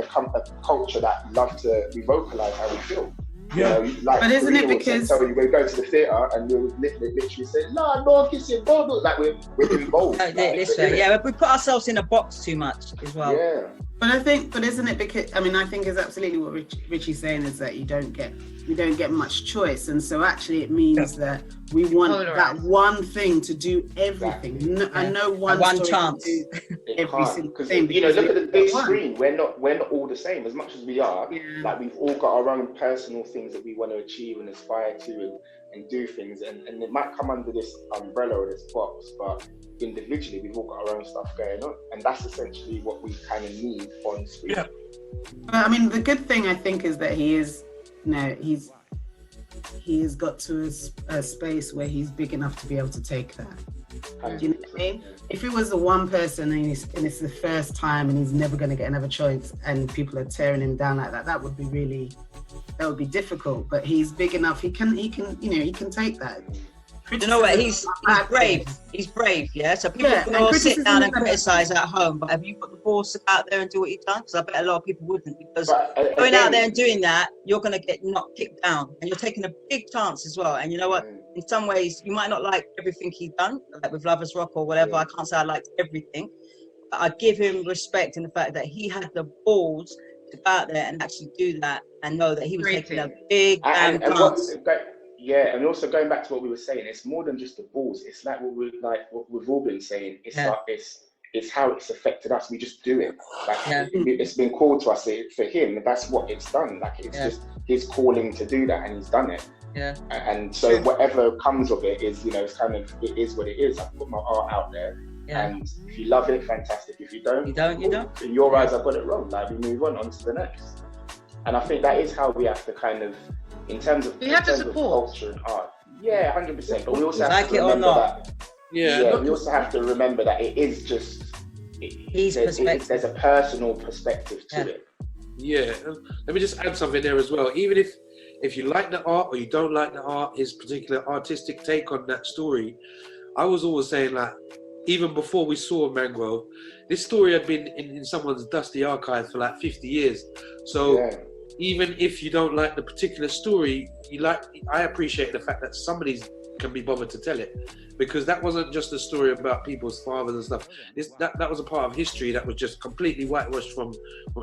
culture that love to vocalize how we feel. Yeah. You know, like, but isn't it because we go to the theatre and we'll literally say, no kissing, don't look like we're involved. We put ourselves in a box too much as well. Yeah. But isn't it because I think is absolutely what Ritchie's saying is that you don't get much choice, and so actually it means that we want that one thing to do everything, and no one chance to do every single thing. You know, look at the big screen. We're not all the same. As much as we are, like we've all got our own personal things that we want to achieve and aspire to and do things, and it might come under this umbrella or this box, but individually we've all got our own stuff going on, and that's essentially what we kind of need on screen. Yeah. I mean, the good thing I think is that he has got to a space where he's big enough to be able to take that. Do you know what I mean? If it was the one person and it's the first time and he's never going to get another choice and people are tearing him down like that, that would be difficult. But he's big enough. He can take that. You know what? He's brave. He's brave, yeah? So people can all sit down and criticise at home, but have you got the balls to go out there and do what you've done? Because I bet a lot of people wouldn't, because going out there and doing that, you're going to get kicked down, and you're taking a big chance as well. And you know what? In some ways, you might not like everything he's done, like with Lovers Rock or whatever. I can't say I liked everything, but I give him respect in the fact that he had the balls to go out there and actually do that and know that he was taking a big chance. Yeah, and also going back to what we were saying, it's more than just the balls. It's like what we've all been saying. It's how it's affected us. We just do it. Like it's been called to us. For him, that's what it's done. Like it's just his calling to do that, and he's done it. Yeah. And so whatever comes of it is, it's kind of, it is what it is. I put my art out there. Yeah. And if you love it, fantastic. If you don't, you don't. In your eyes, I've got it wrong. Like, we move on to the next. And I think that is how we have to kind of, in terms of culture and art. Yeah, 100%. But we also have to remember that. Yeah, we also have to remember that it is just, there's a personal perspective to it. Yeah, let me just add something there as well. Even if you like the art or you don't like the art, his particular artistic take on that story, I was always saying, like, even before we saw Mangrove, this story had been in someone's dusty archive for like 50 years. So even if you don't like the particular story, I appreciate the fact that somebody can be bothered to tell it, because that wasn't just a story about people's fathers and stuff. That was a part of history that was just completely whitewashed from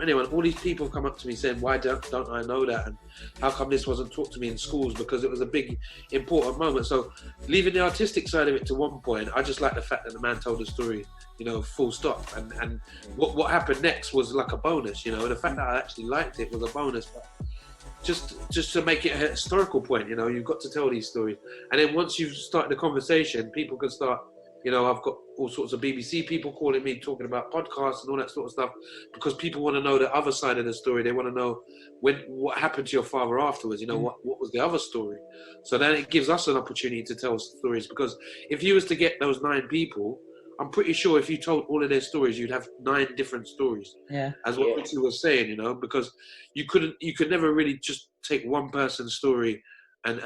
anyone. All these people have come up to me saying, why don't I know that, and how come this wasn't taught to me in schools, because it was a big important moment. So leaving the artistic side of it to one point, I just like the fact that the man told the story, full stop, and what happened next was like a bonus, and the fact that I actually liked it was a bonus. But just to make it a historical point, you've got to tell these stories. And then once you've started the conversation, people can start, I've got all sorts of BBC people calling me, talking about podcasts and all that sort of stuff, because people want to know the other side of the story. They want to know what happened to your father afterwards, what was the other story. So then it gives us an opportunity to tell stories, because if you was to get those 9 people, I'm pretty sure if you told all of their stories, you'd have 9 different stories. Yeah. As what Ritchie was saying, because you could never really just take one person's story and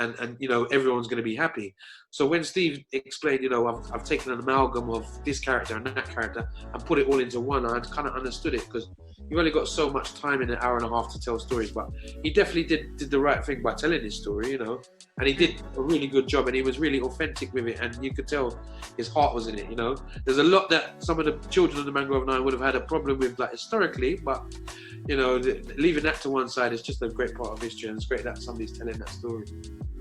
everyone's going to be happy. So when Steve explained, I've taken an amalgam of this character and that character and put it all into one, I kind of understood it, because you've only got so much time in an hour and a half to tell stories. But he definitely did the right thing by telling his story, and he did a really good job, and he was really authentic with it, and you could tell his heart was in it. There's a lot that some of the children of the Mangrove 9 would have had a problem with, like, historically, but leaving that to one side is just a great part of history, and it's great that somebody's telling that story.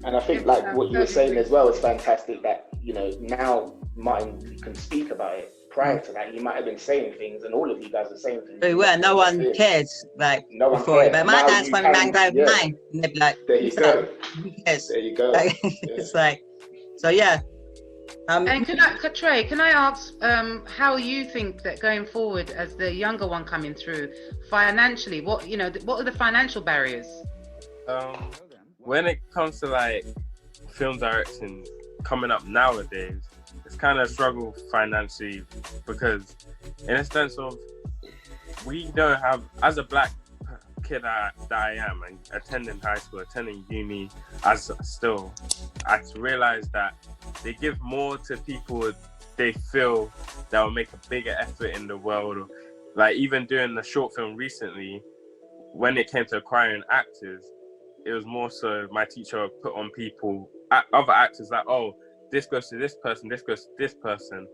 And I think, like what you were saying as well, is fantastic that now Martin can speak about it. Prior to that, you might have been saying things, and all of you guys are saying things. But well, no one cares, like, no one before. Cares. But my dad's from Mangrove 9, and they'd be like, there you go. Who cares? There you go. Like, it's like, so yeah. And Trey, can I ask how you think that going forward, as the younger one coming through, financially, what are the financial barriers? When it comes to like film directing coming up nowadays, it's kind of a struggle financially, because in a sense of, we don't have, as a black kid that I am, and attending high school, attending uni, I realized that they give more to people they feel that will make a bigger effort in the world. Like, even doing the short film recently, when it came to acquiring actors, it was more so my teacher would put on people, other actors, like, oh, this goes to this person, this goes to this person.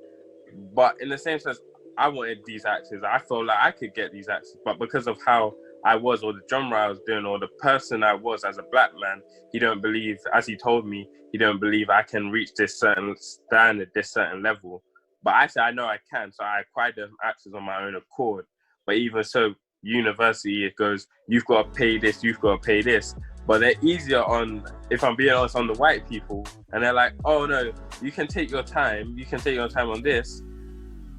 But in the same sense, I wanted these actors. I felt like I could get these actors, but because of how I was, or the genre I was doing, or the person I was as a black man, he don't believe, as he told me, he don't believe I can reach this certain standard, this certain level. But I said, I know I can, so I acquired them actors on my own accord. But even so, university, it goes, you've got to pay this, you've got to pay this. But they're easier on, if I'm being honest, on the white people. And they're like, oh no, you can take your time on this.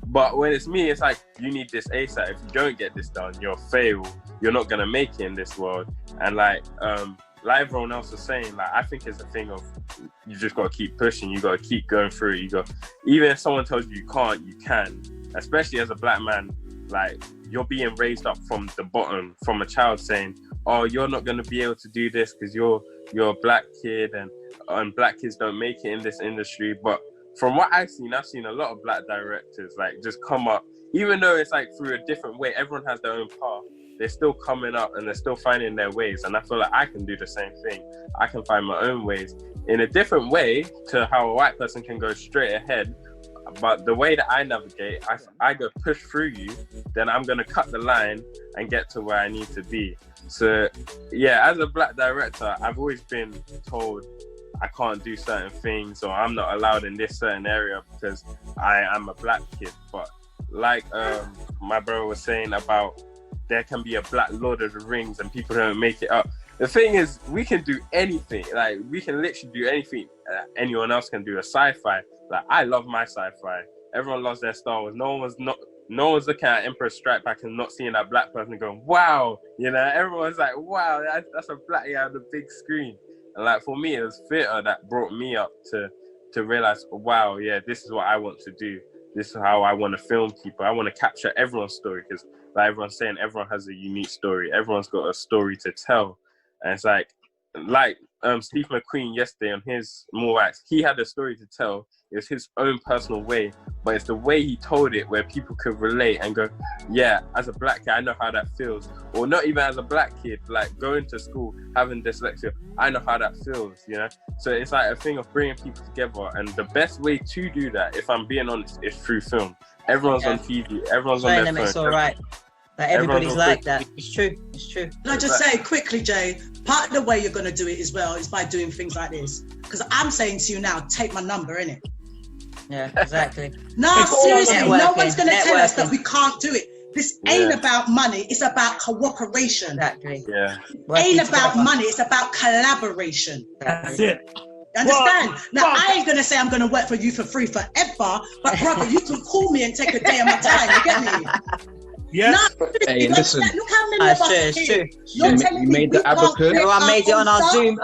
But when it's me, it's like, you need this ASAP. If you don't get this done, you'll fail. You're not gonna make it in this world. And like everyone else was saying, like, I think it's a thing of, you just gotta keep pushing, you gotta keep going through it. Even if someone tells you can't, you can. Especially as a black man, like, you're being raised up from the bottom, from a child saying, oh, you're not going to be able to do this because you're a black kid, and black kids don't make it in this industry. But from what I've seen a lot of black directors like just come up, even though it's like through a different way, everyone has their own path, they're still coming up and they're still finding their ways. And I feel like I can do the same thing. I can find my own ways in a different way to how a white person can go straight ahead. But the way that I navigate, I go push through you, then I'm going to cut the line and get to where I need to be. So yeah, as a black director, I've always been told I can't do certain things, or I'm not allowed in this certain area because I am a black kid. But like my brother was saying about, there can be a black Lord of the Rings and people don't make it up. the thing is, we can do anything. Like, we can literally do anything anyone else can do. A sci-fi. Like, I love my sci-fi. Everyone loves their Star Wars. No one's looking at Emperor Strike Back and not seeing that black person going, wow. You know, everyone's like, wow, that's a black guy on the big screen. And like, for me, it was theater that brought me up to realize, wow, yeah, this is what I want to do. This is how I want to film people. I want to capture everyone's story, because like everyone's saying, everyone has a unique story. Everyone's got a story to tell. And it's like Steve McQueen yesterday on his More Acts, he had a story to tell. It was his own personal way, but it's the way he told it where people could relate and go, yeah, as a black kid, I know how that feels. Or not even as a black kid, like going to school, having dyslexia, I know how that feels, you know? So it's like a thing of bringing people together. And the best way to do that, if I'm being honest, is through film. Everyone's on TV, everyone's on their phone. It's all right. Like, everybody's like that. It's true. Can I just say quickly, Jay, part of the way you're going to do it as well is by doing things like this. Because I'm saying to you now, take my number, innit? Yeah, exactly. No, seriously, no one's going to tell us that we can't do it. This ain't about money, it's about cooperation. Exactly. Yeah. Ain't about money, it's about collaboration. That's it. Understand? Now, I ain't going to say I'm going to work for you for free forever, but brother, you can call me and take a day of my time, you get me? Yeah. No, Hey, listen. Look how many of us are here. You made the advocate. No, I made it on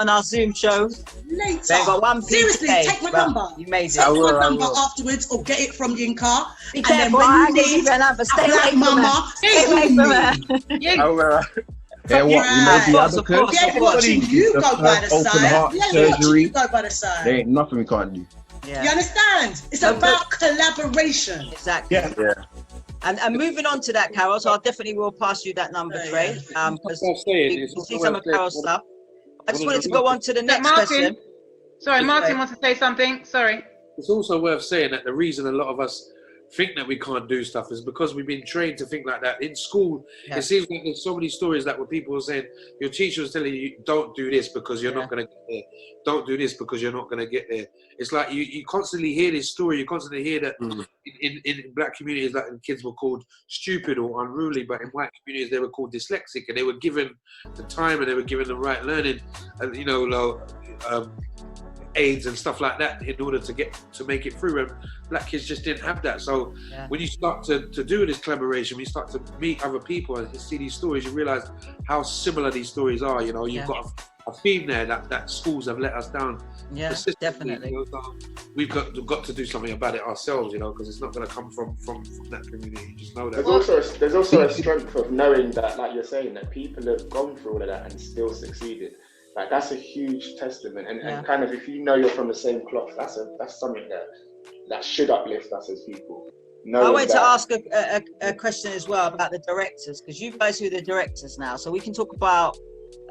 our Zoom show. Later. They got one piece. Seriously, take my number. You made it. Take my number afterwards, or get it from Yinka. Be careful, I need even have a stay away from her. Stay away from her. Yeah, what? You made the advocate. Yeah, watching you go by the open side. heart Yeah, surgery. you go by the side. There ain't nothing we can't do. Yeah. You understand? It's about collaboration. Exactly. Yeah. And moving on to that, Carol, so I definitely will pass you that number, Trey, because you can see some of Carol's stuff. I just wanted to go on to the next question. Sorry, Martin wants to say something. Sorry. It's also worth saying that the reason a lot of us think that we can't do stuff is because we've been trained to think like that. In school, it seems like there's so many stories that where people were saying, your teacher was telling you, don't do this because you're not going to get there. Don't do this because you're not going to get there. It's like you constantly hear this story. You constantly hear that in black communities, like kids were called stupid or unruly, but in white communities, they were called dyslexic, and they were given the time and they were given the right learning, and aids and stuff like that in order to make it through, and black kids just didn't have that. So when you start to do this collaboration, when you start to meet other people and see these stories, you realize how similar these stories are. You know, you've got a theme there that schools have let us down. Yeah, definitely. You know, so we've got to do something about it ourselves, you know, because it's not going to come from that community. You just know that. There's also a strength of knowing that, like you're saying, that people have gone through all of that and still succeeded. Like, that's a huge testament, and kind of, if you know you're from the same cloth, that's something that should uplift us as people. I wanted to ask a question as well about the directors, because you guys are the directors now, so we can talk about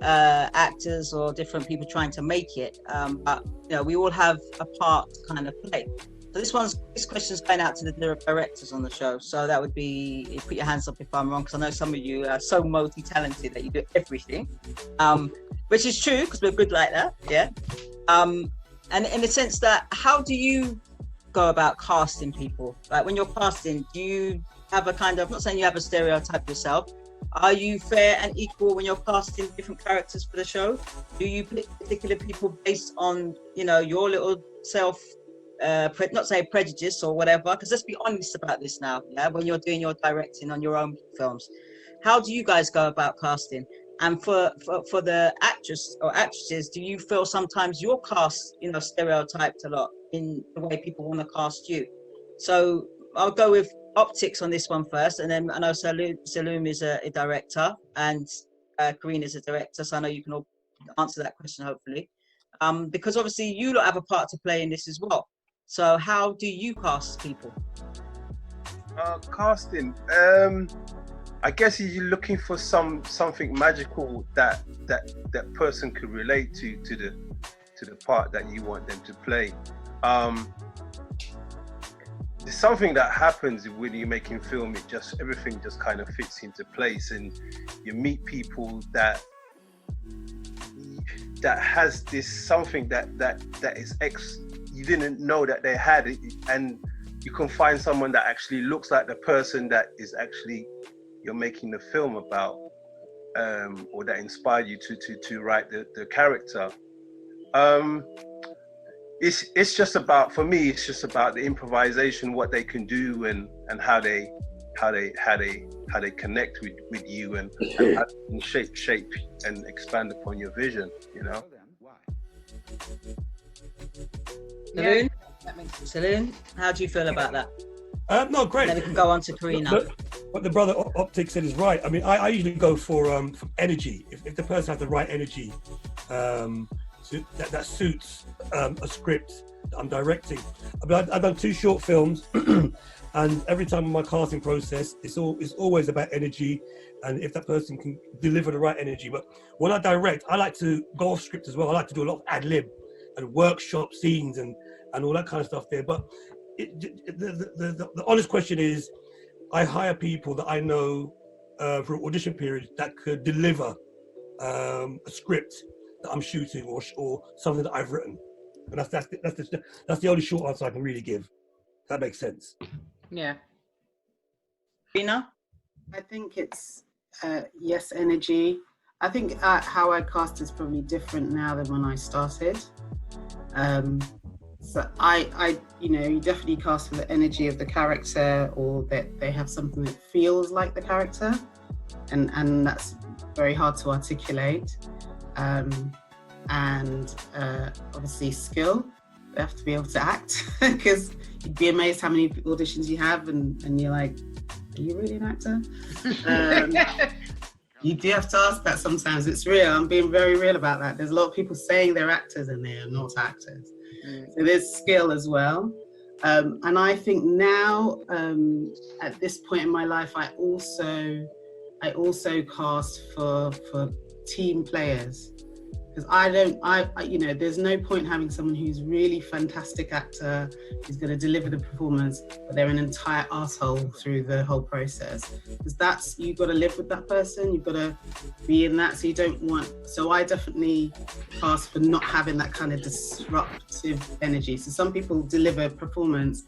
actors or different people trying to make it, but you know, we all have a part to kind of play. So this question's going out to the directors on the show. So that would be, put your hands up if I'm wrong, because I know some of you are so multi-talented that you do everything, which is true because we're good like that, yeah. And in the sense that, how do you go about casting people? Like, when you're casting, do you have a kind of, I'm not saying you have a stereotype yourself, are you fair and equal when you're casting different characters for the show? Do you pick particular people based on, you know, your little self, not say prejudice or whatever, because let's be honest about this now, yeah, when you're doing your directing on your own films, how do you guys go about casting? And for the actress or actresses, do you feel sometimes your cast, you know, stereotyped a lot in the way people want to cast you? So I'll go with Optiks on this one first, and then I know Saloum is a director, and Karina is a director, so I know you can all answer that question hopefully, because obviously you lot have a part to play in this as well. So how do you cast people? Casting, I guess you're looking for something magical that person could relate to the part that you want them to play. There's something that happens when you're making film. Everything just kind of fits into place, and you meet people that has this something that is you didn't know that they had it, and you can find someone that actually looks like the person that is actually you're making the film about. or that inspired you to write the character. It's just about, for me, it's just about the improvisation, what they can do, and how they connect with you, and how they can shape and expand upon your vision, you know. Saloum, how do you feel about that? No, great. Then we can go on to Karina. What the brother Optik said is right. I mean, I usually go for energy. If the person has the right energy, that suits a script that I'm directing. I mean, I've done 2 short films, and every time in my casting process, it's always about energy, and if that person can deliver the right energy. But when I direct, I like to go off script as well. I like to do a lot of ad lib and workshop scenes and all that kind of stuff there. But the honest question is, I hire people that I know for audition periods that could deliver a script that I'm shooting or something that I've written, and that's the only short answer I can really give. That makes sense. Yeah. Karina? I think it's yes, energy. I think how I cast is probably different now than when I started. So I you definitely cast for the energy of the character, or that they have something that feels like the character, and that's very hard to articulate. And obviously skill. They have to be able to act, because you'd be amazed how many auditions you have, and you're like, are you really an actor? You do have to ask that sometimes. It's real. I'm being very real about that. There's a lot of people saying they're actors and they are not actors. So there's skill as well. And I think now, at this point in my life, I also cast for team players. Because there's no point having someone who's really fantastic actor, who's going to deliver the performance, but they're an entire arsehole through the whole process. Because you've got to live with that person, you've got to be in that, so I definitely cast for not having that kind of disruptive energy. So some people deliver performance,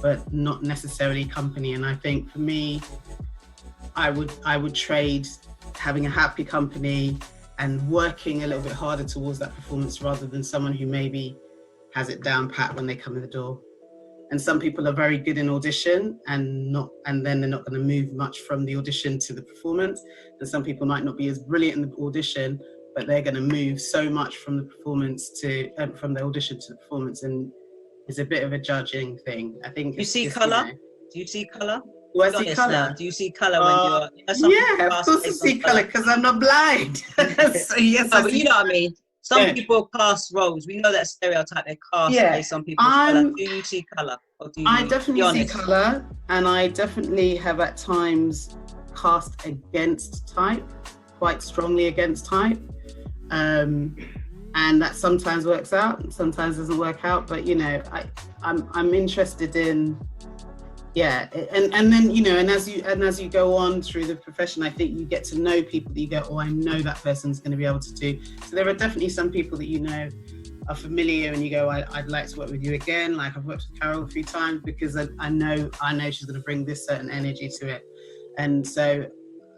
but not necessarily company. And I think for me, I would trade having a happy company and working a little bit harder towards that performance, rather than someone who maybe has it down pat when they come in the door. And some people are very good in audition and then they're not going to move much from the audition to the performance. And some people might not be as brilliant in the audition, but they're going to move so much from the performance from the audition to the performance. And it's a bit of a judging thing. I think. You see colour? Do you see colour? Do I see colour? Do you see colour when you're? Yeah, of course I see colour, because I'm not blind. So yes, but you know what I mean. Some people cast roles. We know that stereotype. They cast based on people's colour. Do you see colour? I definitely see colour, and I definitely have at times cast against type, quite strongly against type, and that sometimes works out, and sometimes doesn't work out. But I'm interested in. Yeah, and then and as you go on through the profession, I think you get to know people that you go, I know that person's going to be able to do. So there are definitely some people that are familiar, and you go, I'd like to work with you again. Like I've worked with Carol a few times because I know she's going to bring this certain energy to it, and so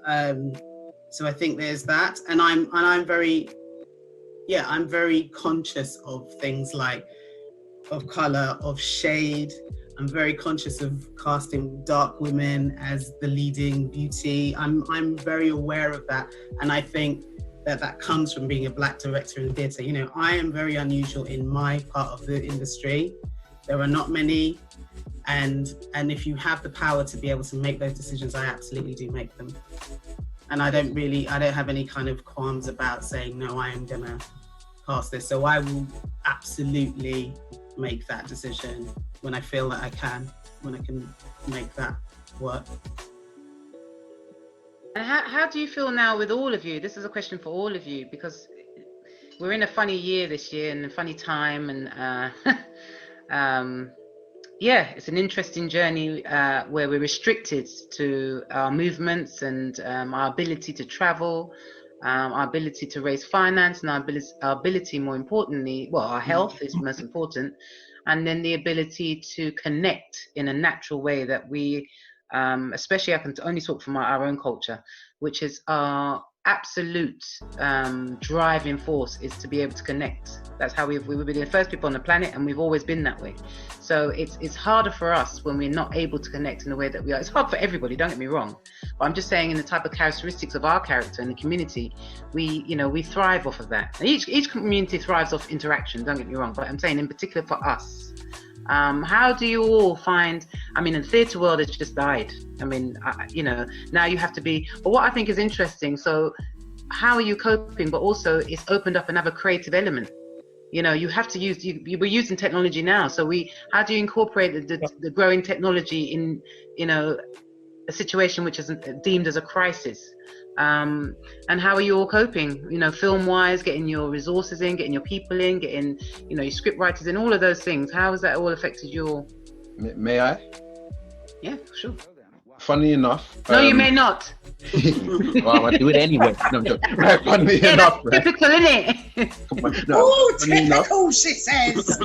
I think there's that, and I'm very conscious of things like of color, of shade. I'm very conscious of casting dark women as the leading beauty. I'm very aware of that, and I think that comes from being a Black director in theatre. I am very unusual in my part of the industry. There are not many, and if you have the power to be able to make those decisions, I absolutely do make them. And I don't have any kind of qualms about saying, no, I am gonna cast this. So I will absolutely make that decision when I feel that I can make that work. And how do you feel now with all of you? This is a question for all of you, because we're in a funny year this year and a funny time, and it's an interesting journey where we're restricted to our movements and our ability to travel, our ability to raise finance, and our ability, more importantly, our health is most important, and then the ability to connect in a natural way that we, especially I can only talk from our own culture, which is our absolute driving force is to be able to connect. That's how we've been the first people on the planet, and we've always been that way. So it's harder for us when we're not able to connect in the way that we are. It's hard for everybody, don't get me wrong, but I'm just saying in the type of characteristics of our character in the community, we thrive off of that. And each community thrives off interaction, don't get me wrong, but I'm saying in particular for us, how do you all find, I mean, in the theatre world, it's just died. I mean, now you have to be, but what I think is interesting, so how are you coping, but also it's opened up another creative element. You have to use, we're using technology now, so how do you incorporate the growing technology in, a situation which is deemed as a crisis? And how are you all coping, film-wise, getting your resources in, getting your people in, getting, your script writers in, all of those things? How has that all affected you all? May I? Yeah, sure. Funny enough. No, you may not. Well, I do it anyway. No, I'm joking. Right, funny enough. Right? Typical, isn't it? Oh, typical, she says.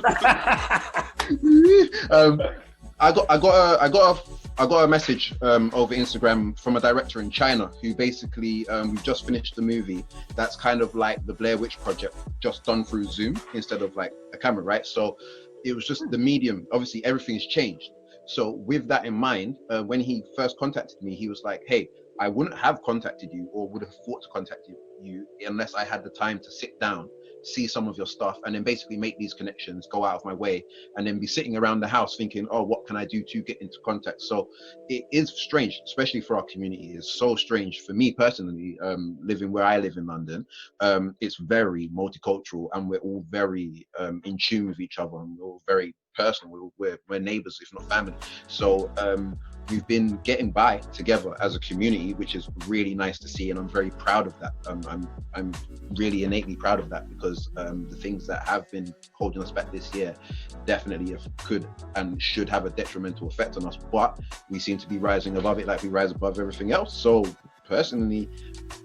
I got a message over Instagram from a director in China who basically we've just finished the movie that's kind of like the Blair Witch Project, just done through Zoom instead of like a camera, right? So it was just the medium. Obviously, everything's changed. So with that in mind, when he first contacted me, he was like, "Hey, I wouldn't have contacted you or would have thought to contact you unless I had the time to sit down, see some of your stuff, and then basically make these connections, go out of my way, and then be sitting around the house thinking, oh, what can I do to get into contact?" So it is strange, especially for our community. It's so strange for me personally, living where I live in London. It's very multicultural, and we're all very in tune with each other, and we're all very personal. We're neighbors, if not family. So we've been getting by together as a community, which is really nice to see, and I'm very proud of that. I'm really innately proud of that, because the things that have been holding us back this year definitely could and should have a detrimental effect on us, but we seem to be rising above it like we rise above everything else. So personally,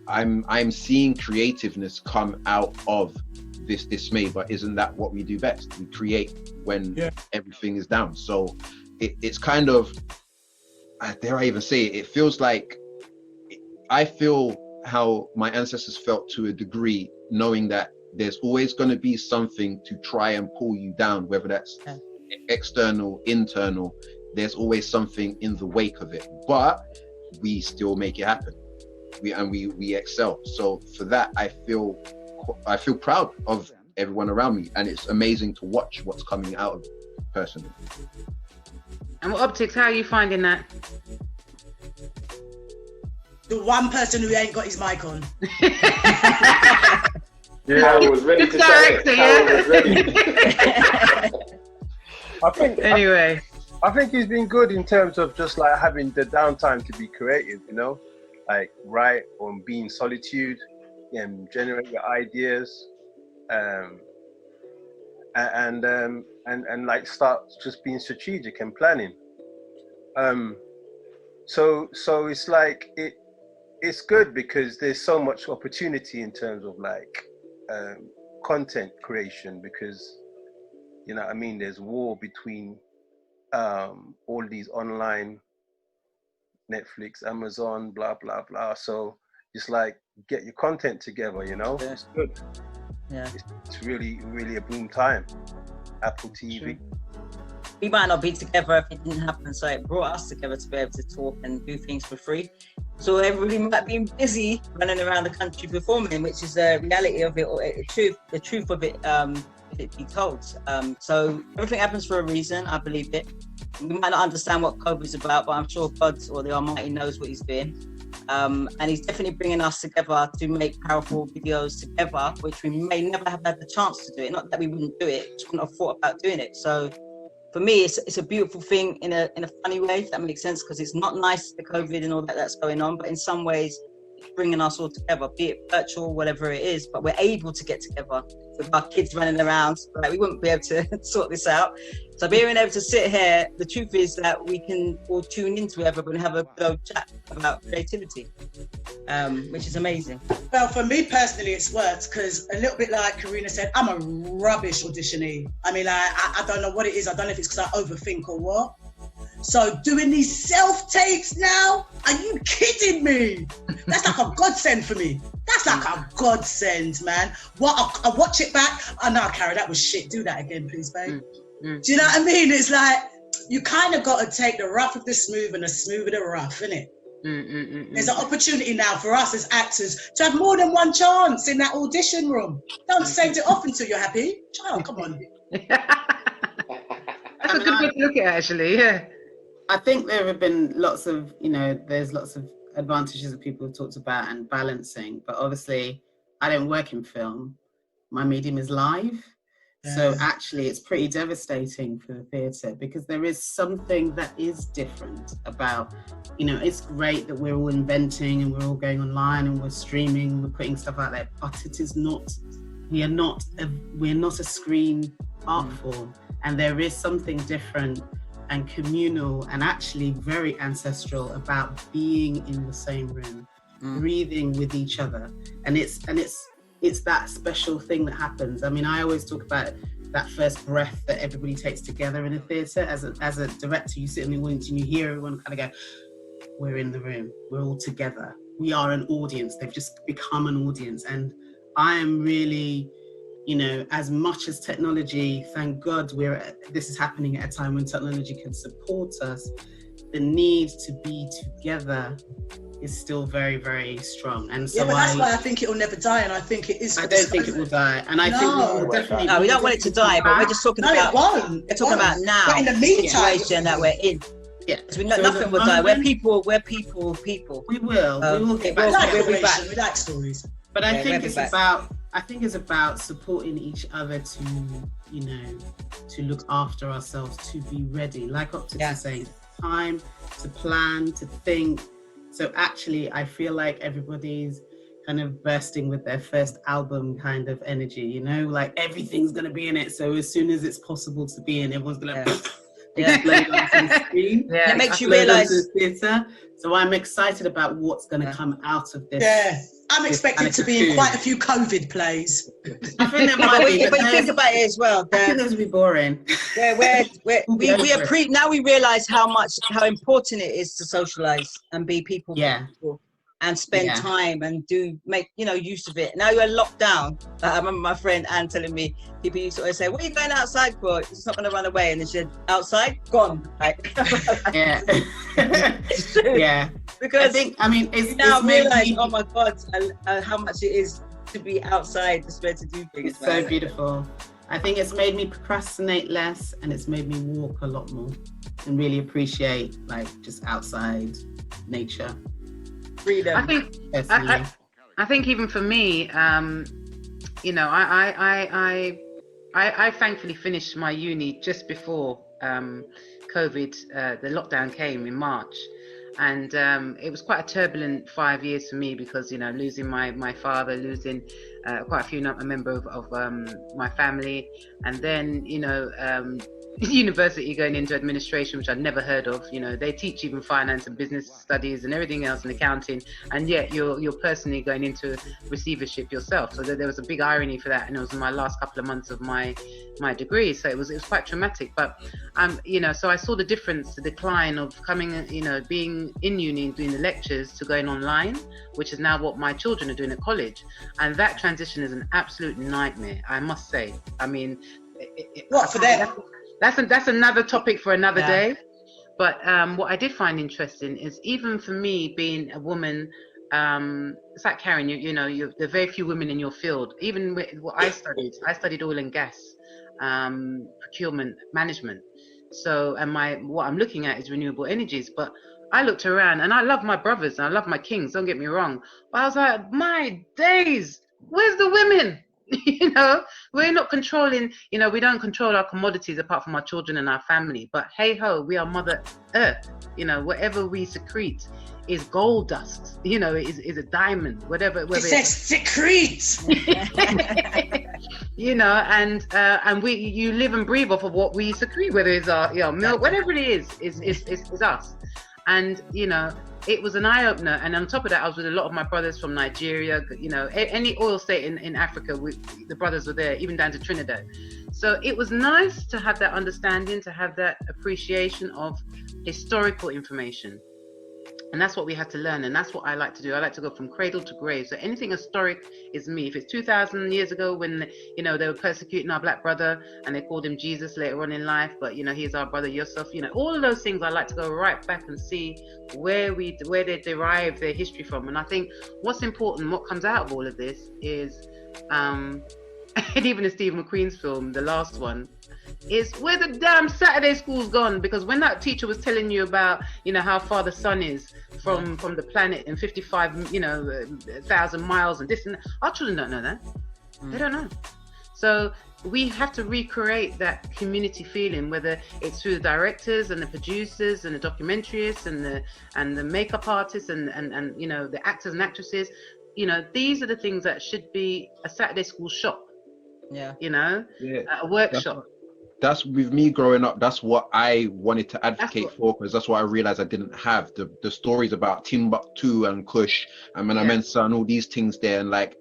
I'm seeing creativeness come out of this dismay, but isn't that what we do best? We create when everything is down. So it's kind of, dare I even say it, it feels like I feel how my ancestors felt to a degree, knowing that there's always going to be something to try and pull you down, whether that's external, internal. There's always something in the wake of it, but we still make it happen. We excel. So for that, I feel proud of everyone around me, and it's amazing to watch what's coming out of it personally. And Optiks, how are you finding that? The one person who ain't got his mic on. I was ready to say it. I think. Anyway, I think he's been good in terms of just like having the downtime to be creative, like write or be in solitude and generate your ideas, and like start just being strategic and planning. So it's like it's good because there's so much opportunity in terms of like content creation, because there's war between all these online, Netflix, Amazon, blah blah blah. So just like get your content together, it's good. Yeah, it's really really a boom time. Apple TV. We might not be together if it didn't happen, so it brought us together to be able to talk and do things for free. So everybody might be busy running around the country performing, which is the reality of it, or the truth of it, it be told. So everything happens for a reason, I believe it. We might not understand what COVID is about, but I'm sure God or the Almighty knows what he's doing. And he's definitely bringing us together to make powerful videos together, which we may never have had the chance to do it. Not that we wouldn't do it, just wouldn't have thought about doing it. So for me, it's a beautiful thing in a funny way, if that makes sense, because it's not nice, the COVID and all that's going on, but in some ways, it's bringing us all together, be it virtual, whatever it is, but we're able to get together with our kids running around. Like, we wouldn't be able to sort this out. So being able to sit here, the truth is that we can all tune into everybody and have a good old chat about creativity, which is amazing. Well, for me personally, it's worked because a little bit like Karina said, I'm a rubbish auditionee. I mean, I don't know what it is. I don't know if it's because I overthink or what. So doing these self-tapes now, are you kidding me? That's like a godsend for me. That's like a godsend, man. What I watch it back. Oh no, Kara, that was shit. Do that again, please, babe. Do you know what I mean? It's like you kind of got to take the rough of the smooth and the smooth of the rough, innit? There's an opportunity now for us as actors to have more than one chance in that audition room. Don't send it off until you're happy. Child, come on. That's a good way to look at it, actually. Yeah. I think there have been lots of, there's lots of advantages that people have talked about and balancing, but obviously I don't work in film. My medium is live. So actually it's pretty devastating for the theatre because there is something that is different about, it's great that we're all inventing and we're all going online and we're streaming, we're putting stuff out there, but it is not, we're not a screen art form. And there is something different and communal and actually very ancestral about being in the same room, breathing with each other. And it's that special thing that happens. I mean, I always talk about that first breath that everybody takes together in a theatre. As a director, you sit in the audience and you hear everyone kind of go, we're in the room, we're all together. We are an audience. They've just become an audience. And I am really, as much as technology, thank God this is happening at a time when technology can support us, the need to be together is still very, very strong. And so but that's why I think it will never die, and I think it is. I don't think it will die, and I think we will definitely. No, we don't want it to die, but we're just talking about. It won't. We're talking about now. But in the meantime, situation that we're in. Yeah, so nothing will die. We're people. We're people. We will. We will get back. We'll be back. We like stories. But I think it's about. I think it's about supporting each other to, to look after ourselves, to be ready. Like Optik is saying, time to plan, to think. So actually, I feel like everybody's kind of bursting with their first album kind of energy, like everything's going to be in it. So as soon as it's possible to be in, everyone's going to it makes you realize. So I'm excited about what's going to come out of this. Yeah, I'm expecting to be in quite a few COVID plays. I think there might be, but you think about it as well. I think those would be boring. Now we realize how important it is to socialize and be people. Yeah. And spend time and make use of it. Now you're locked down. I remember my friend Anne telling me, people used to always say, what are you going outside for? It's not going to run away. And then she said, outside? Gone. Yeah. It's true. Yeah. Because it's now realize, oh my God, how much it is to be outside, to spend to do things. It's so beautiful. I think it's made me procrastinate less and it's made me walk a lot more and really appreciate just outside nature. Freedom. I think even for me, I thankfully finished my uni just before COVID, the lockdown came in March, and it was quite a turbulent 5 years for me because losing my father, losing quite a few a member of my family, and then university going into administration, which I'd never heard of. They teach even finance and business studies and everything else and accounting, and yet you're personally going into receivership yourself. So there was a big irony for that, and it was in my last couple of months of my degree. So it was quite traumatic. But so I saw the difference, the decline of coming, being in uni and doing the lectures to going online, which is now what my children are doing at college, and that transition is an absolute nightmare, I must say. I mean, what for them? That's another topic for another day. But what I did find interesting is, even for me being a woman, it's like Karen, there are very few women in your field. Even with what I studied oil and gas, procurement management. So, and what I'm looking at is renewable energies. But I looked around and I love my brothers and I love my kings, don't get me wrong. But I was like, my days, where's the women? We're not controlling, we don't control our commodities apart from our children and our family, but hey ho, we are Mother Earth. Whatever we secrete is gold dust, is a diamond, whatever. It says secrete. And you live and breathe off of what we secrete, whether it's our milk, whatever it is us. And it was an eye-opener. And on top of that, I was with a lot of my brothers from Nigeria, any oil state in Africa, the brothers were there, even down to Trinidad. So it was nice to have that understanding, to have that appreciation of historical information. And that's what we had to learn, and that's what I like to do. I like to go from cradle to grave. So anything historic is me. If it's 2,000 years ago when, you know, they were persecuting our black brother and they called him Jesus later on in life, but, you know, he's our brother Yusuf, you know, all of those things I like to go right back and see where they derive their history from. And I think what's important, what comes out of all of this is, and even in Steve McQueen's film, the last one, is where the damn Saturday school's gone. Because when that teacher was telling you about, you know, how far the sun is from the planet in 55, you know, 1,000 miles and this and that, our children don't know that. They don't know. So we have to recreate that community feeling, whether it's through the directors and the producers and the documentarists and the makeup artists and you know, the actors and actresses. You know, these are the things that should be a Saturday school shop. Yeah. You know, a workshop. That's with me growing up. That's what I wanted to advocate for, because that's what I realized I didn't have the stories about Timbuktu and Kush and Mensa and all these things there, and like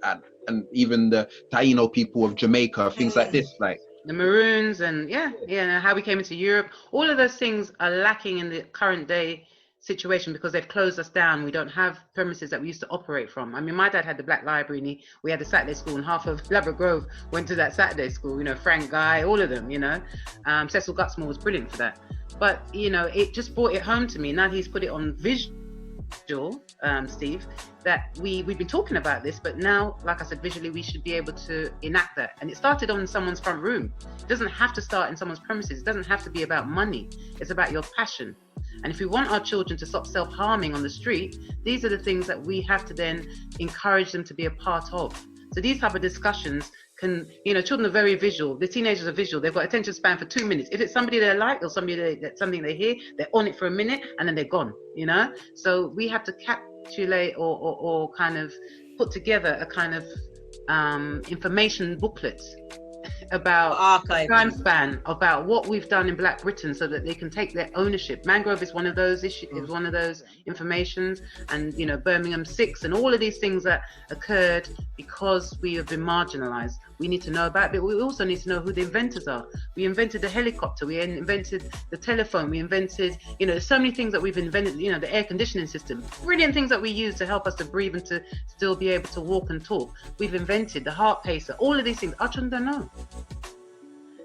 and even the Taino people of Jamaica, things like this, like the Maroons and how we came into Europe. All of those things are lacking in the current day situation because they've closed us down. We don't have premises that we used to operate from. I mean, my dad had the Black Library and we had a Saturday school, and half of Ladbroke Grove went to that Saturday school, you know, Frank Guy, all of them, you know. Cecil Gutsmore was brilliant for that. But, you know, it just brought it home to me. Now he's put it on visual, Steve, that we've been talking about this, but now, like I said, visually we should be able to enact that. And it started on someone's front room. It doesn't have to start in someone's premises. It doesn't have to be about money. It's about your passion. And if we want our children to stop self-harming on the street, these are the things that we have to then encourage them to be a part of. So these type of discussions can, you know, children are very visual. The teenagers are visual. They've got attention span for 2 minutes. If it's somebody they like or something they hear, they're on it for a minute and then they're gone, you know? So we have to capitulate or kind of put together a kind of information booklet about time span, about what we've done in Black Britain, so that they can take their ownership. Mangrove is one of those issues, is one of those informations, and you know, Birmingham 6 and all of these things that occurred because we have been marginalized. We need to know about it, but we also need to know who the inventors are. We invented the helicopter, we invented the telephone, we invented, you know, there's so many things that we've invented, you know, the air conditioning system, brilliant things that we use to help us to breathe and to still be able to walk and talk. We've invented the heart pacer, all of these things. Our children don't know.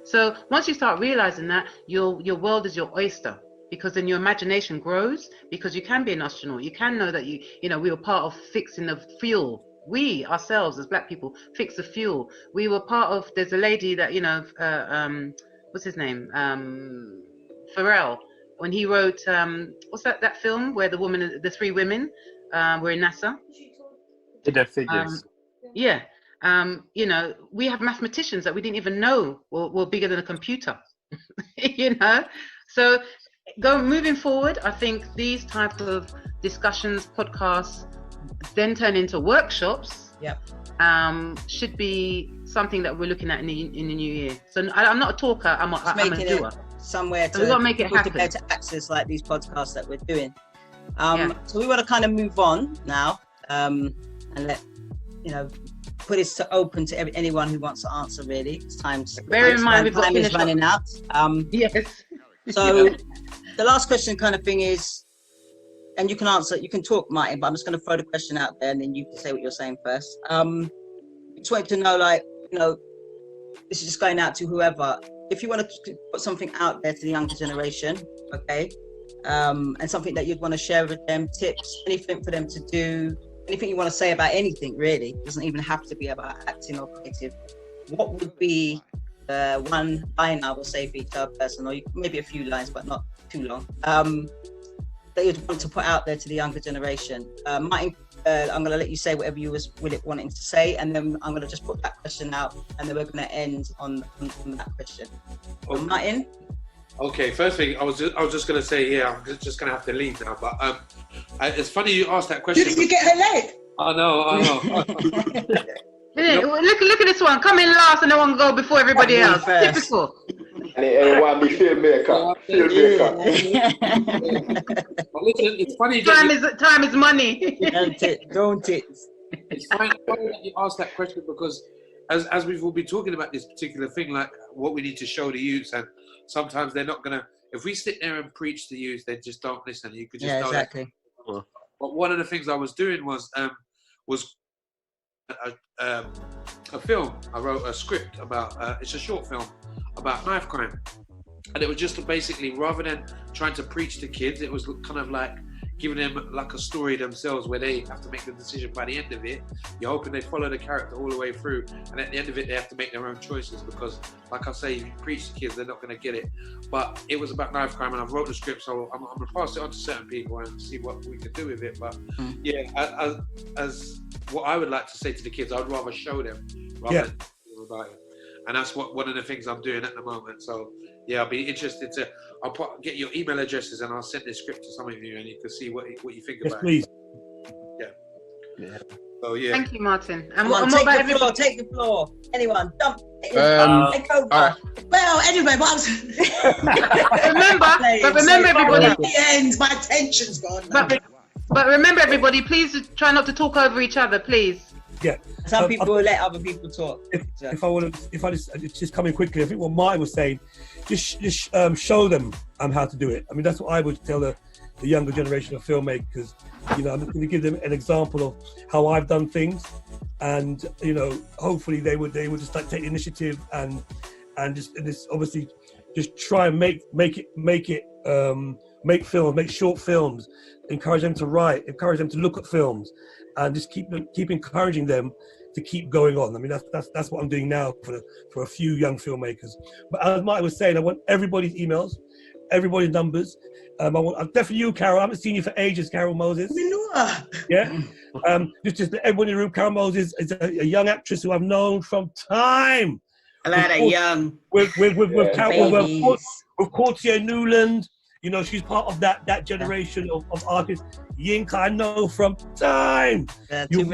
So once you start realizing that, your world is your oyster, because then your imagination grows, because you can be an astronaut. You can know that you know, we were part of fixing the fuel. We ourselves as Black people fix the fuel. We were part of, there's a lady that, you know, what's his name? Pharrell, when he wrote, what's that film where the 3 women were in NASA? Hidden Figures. You know, we have mathematicians that we didn't even know were bigger than a computer, you know? So moving forward, I think these type of discussions, podcasts, then turn into workshops, should be something that we're looking at in the new year. So I'm not a talker, I'm a doer. Somewhere so we got to make it happen. To access like these podcasts that we're doing. So we want to kind of move on now, and let, you know, put it open to anyone who wants to answer, really. It's time to bear in mind, time is running out. Yes. So the last question kind of thing is, and you can answer, you can talk, Martin, but I'm just going to throw the question out there and then you can say what you're saying first. Just wanted to know, like, you know, this is just going out to whoever, if you want to put something out there to the younger generation, okay, and something that you'd want to share with them, tips, anything for them to do, anything you want to say about anything, really. It doesn't even have to be about acting or creative. What would be one line I will say for each other person, or maybe a few lines, but not too long, that you'd want to put out there to the younger generation? Martin, I'm going to let you say whatever you was wanting to say, and then I'm going to just put that question out, and then we're going to end on that question. Okay. Martin? Okay, first thing, I was just going to say, I'm just going to have to leave now, but it's funny you asked that question. Did you get her leg? I know. Look at this one. Come in last and no one go before everybody else. Typical. And it want to be filmmaker. Listen, it's funny. Time is money. Don't it? It's funny that you asked that question, because as we've all been talking about this particular thing, like what we need to show the youths, and sometimes they're not going to if we sit there and preach to youth, they just don't listen. You could just Yeah, know exactly. that. But one of the things I was doing was a film. I wrote a script about, it's a short film about knife crime. And it was just basically, rather than trying to preach to kids, it was kind of like giving them like a story themselves where they have to make the decision by the end of it. You're hoping they follow the character all the way through. And at the end of it, they have to make their own choices because, like I say, if you preach to kids, they're not going to get it. But it was about knife crime and I wrote the script, so I'm going to pass it on to certain people and see what we can do with it. But yeah, as what I would like to say to the kids, I'd rather show them rather than tell them about it. And that's one of the things I'm doing at the moment. So yeah, I'll be interested to. Get your email addresses and I'll send this script to some of you, and you can see what you think about please. it. Yeah. So yeah. Thank you, Martin. And Come on, what about take the floor. Take the floor. Anyone, jump. Take over. Well, anyway, what I was remember, everybody. At the end, my attention's gone. But remember, everybody, please try not to talk over each other, please. Yeah. Some people will let other people talk. If I just come in quickly, I think what Martin was saying, just show them how to do it. I mean, that's what I would tell the younger generation of filmmakers. You know, I'm going to give them an example of how I've done things, and you know, hopefully they would just like take initiative and just obviously just try and make films, make short films, encourage them to write, encourage them to look at films, and just keep encouraging them to keep going on. I mean, that's what I'm doing now for a few young filmmakers. But as Mike was saying, I want everybody's emails, everybody's numbers. I'm definitely you, Carol. I haven't seen you for ages, Carol Moses. Yeah. Just everybody in the room. Carol Moses is a young actress who I've known from time. I like that young. With Courtier Newland. You know, she's part of that generation of artists. Yinka, I know from time. Too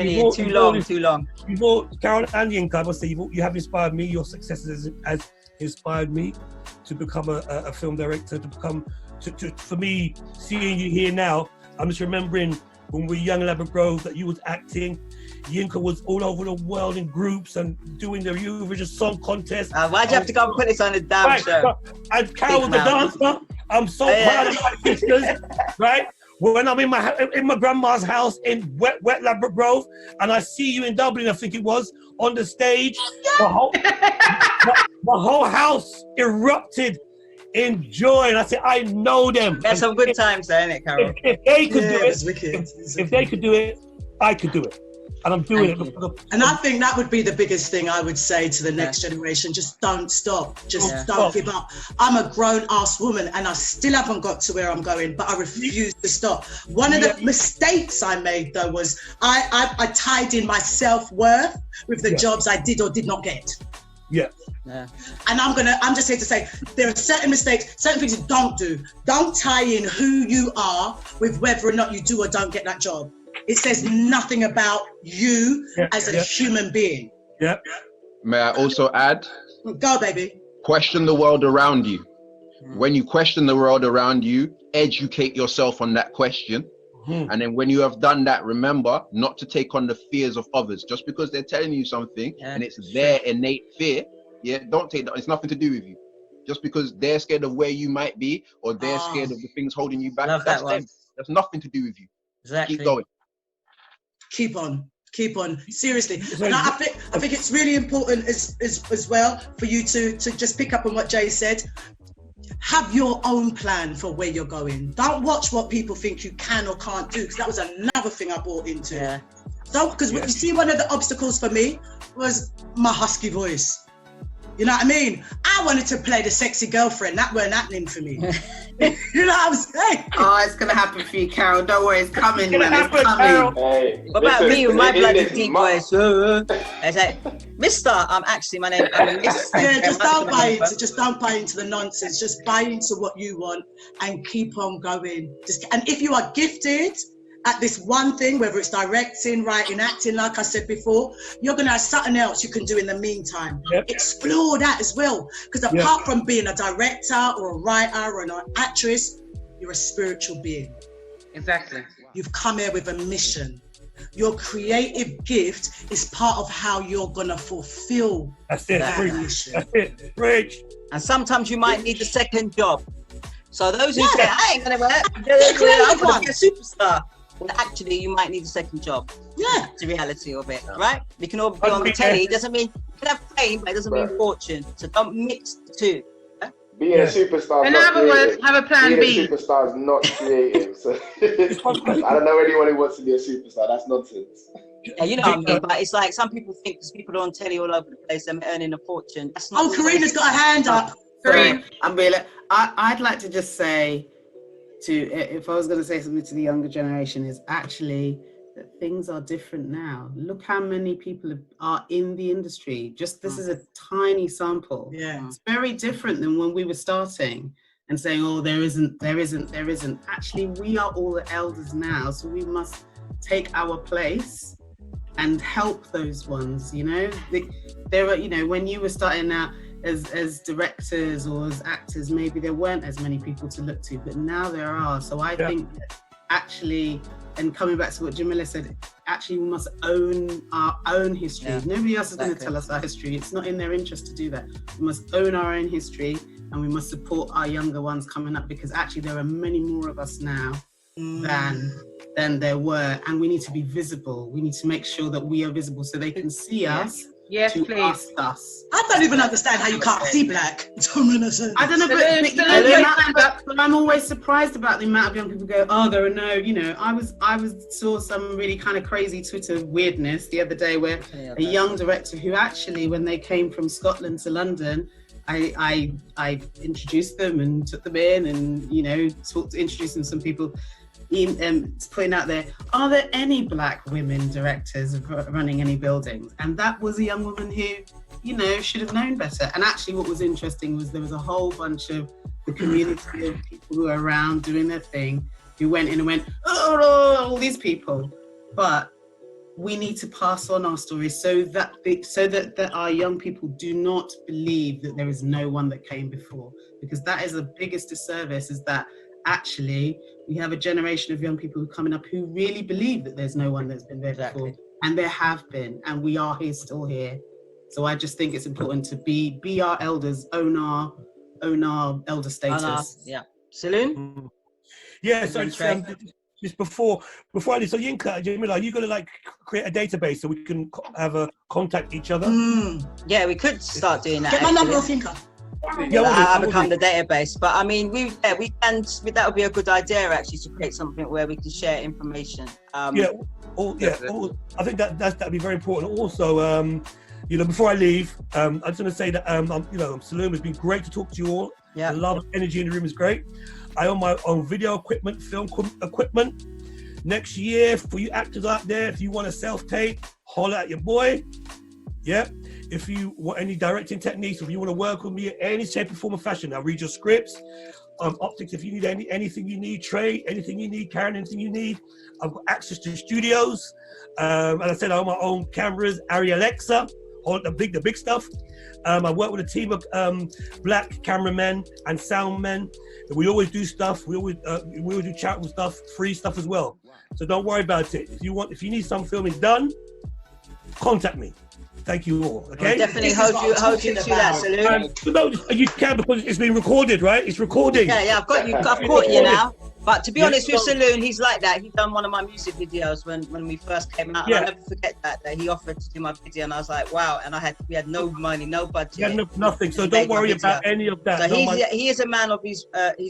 long. Carol and Yinka, I must say, you have inspired me. Your successes has inspired me to become a film director, for me, seeing you here now, I'm just remembering when we were young in Grove that you was acting. Yinka was all over the world in groups and doing the Eurovision Song Contest. Why'd you have to go and put this on the damn show? And Carol was the dancer. I'm so proud of my sisters, right? When I'm in my grandma's house in wet Ladbroke Grove, and I see you in Dublin, I think it was, on the stage, the whole house erupted in joy, and I said, I know them. That's some good times there, isn't it, Carol? If they could do it, if they could do it, I could do it. And I'm doing it. And I think that would be the biggest thing I would say to the next generation. Just don't stop. Just don't give up. I'm a grown-ass woman and I still haven't got to where I'm going, but I refuse to stop. One of the mistakes I made, though, was I tied in my self-worth with the jobs I did or did not get. Yeah. And I'm just here to say there are certain mistakes, certain things you don't do. Don't tie in who you are with whether or not you do or don't get that job. It says nothing about you as a human being. Yeah. May I also add? Go, baby. Question the world around you. When you question the world around you, educate yourself on that question. And then when you have done that, remember not to take on the fears of others. Just because they're telling you something and it's their innate fear, don't take that. It's nothing to do with you. Just because they're scared of where you might be or they're scared of the things holding you back, that's nothing to do with you. Exactly. Keep going. Keep on. Seriously. And I think it's really important as well for you to just pick up on what Jay said. Have your own plan for where you're going. Don't watch what people think you can or can't do, because that was another thing I bought into. Yeah. So, because you see, one of the obstacles for me was my husky voice. You know what I mean? I wanted to play the sexy girlfriend. That weren't happening for me. You know what I'm saying? Oh, it's going to happen for you, Carol. Don't worry, it's coming, man. It's coming. Hey, what about me with my bloody deep voice? It's like, Mister, actually, my name is Miss. Just don't buy into the nonsense. Just buy into what you want and keep on going. And if you are gifted at this one thing, whether it's directing, writing, acting, like I said before, you're going to have something else you can do in the meantime. Explore that as well. Because apart from being a director or a writer or an actress, you're a spiritual being. Exactly. You've come here with a mission. Your creative gift is part of how you're going to fulfill that mission. That's it. Preach. And sometimes you might need a second job. So those who say, I ain't gonna work, I'm gonna be a superstar. Well, actually, you might need a second job. Yeah. That's the reality of it, right? We can all be on the telly. It doesn't mean, you can have fame, but it doesn't mean fortune. So don't mix the two. Being a superstar. In other words, have a plan B. Being a superstar is not creative. So I don't know anyone who wants to be a superstar. That's nonsense. Yeah, you know what I mean. But it's like some people think because people are on telly all over the place, they're earning a fortune. That's not. Oh, Karina's got a hand up. Sorry, I'd like to just say, if I was going to say something to the younger generation, is actually that things are different now. Look how many people are in the industry. Just this is a tiny sample. Yeah. It's very different than when we were starting and saying, oh, there isn't. Actually, we are all the elders now, so we must take our place and help those ones, you know? There are, you know, when you were starting out as directors or as actors, maybe there weren't as many people to look to, but now there are. So I think that actually, and coming back to what Jamila said, actually we must own our own history. Yeah. Nobody else is going to tell us our history. It's not in their interest to do that. We must own our own history and we must support our younger ones coming up, because actually there are many more of us now than there were, and we need to be visible. We need to make sure that we are visible so they can see us. Yes, to please. ask us. I don't even understand how you can't see black. I don't know, but I'm always surprised about the amount of young people go, oh, there are no, you know, I saw some really kind of crazy Twitter weirdness the other day where a young director who actually, when they came from Scotland to London, I introduced them and took them in and, you know, introduced them to some people. Putting out there, are there any black women directors running any buildings? And that was a young woman who, you know, should have known better. And actually what was interesting was there was a whole bunch of the community of people who were around doing their thing, who went in and went, oh, all these people. But we need to pass on our stories so that our young people do not believe that there is no one that came before. Because that is the biggest disservice, is that actually we have a generation of young people who are coming up who really believe that there's no one that's been there before, and there have been, and we are still here. So I just think it's important to be our elders, own our elder status. Saloum? Yeah, so just before I leave, so Yinka, Jamila, are you going to create a database so we can have a contact each other? Yeah, we could start doing that. Get my number off Yinka. I become the database, but I mean, we can. That would be a good idea actually, to create something where we can share information. I think that'd be very important. Also, you know, before I leave, I just want to say that you know, Saloum, has been great to talk to you all. Yeah, the love and energy in the room is great. I own my own video equipment, film equipment. Next year, for you actors out there, if you want a self-tape, holler at your boy. Yeah. If you want any directing techniques, if you want to work with me in any shape or form or fashion, I'll read your scripts. Optics, if you need anything you need, Trey, anything you need, Karena, anything you need. I've got access to studios. As I said, I own my own cameras, Arri Alexa, all the big stuff. I work with a team of black cameramen and sound men. We always do stuff. We always do charitable stuff, free stuff as well. So don't worry about it. If you need some filming done, contact me. Thank you all. Okay. We'll definitely hold you to that, Saloum. No, you can, because it's being recorded, right? It's recording. Yeah, I've caught you now. But to be honest with Saloum, he's like that. He done one of my music videos when we first came out. And I'll never forget that he offered to do my video, and I was like, wow. And we had no money, no budget. Yeah, nothing. So don't worry about any of that. So he is a man of his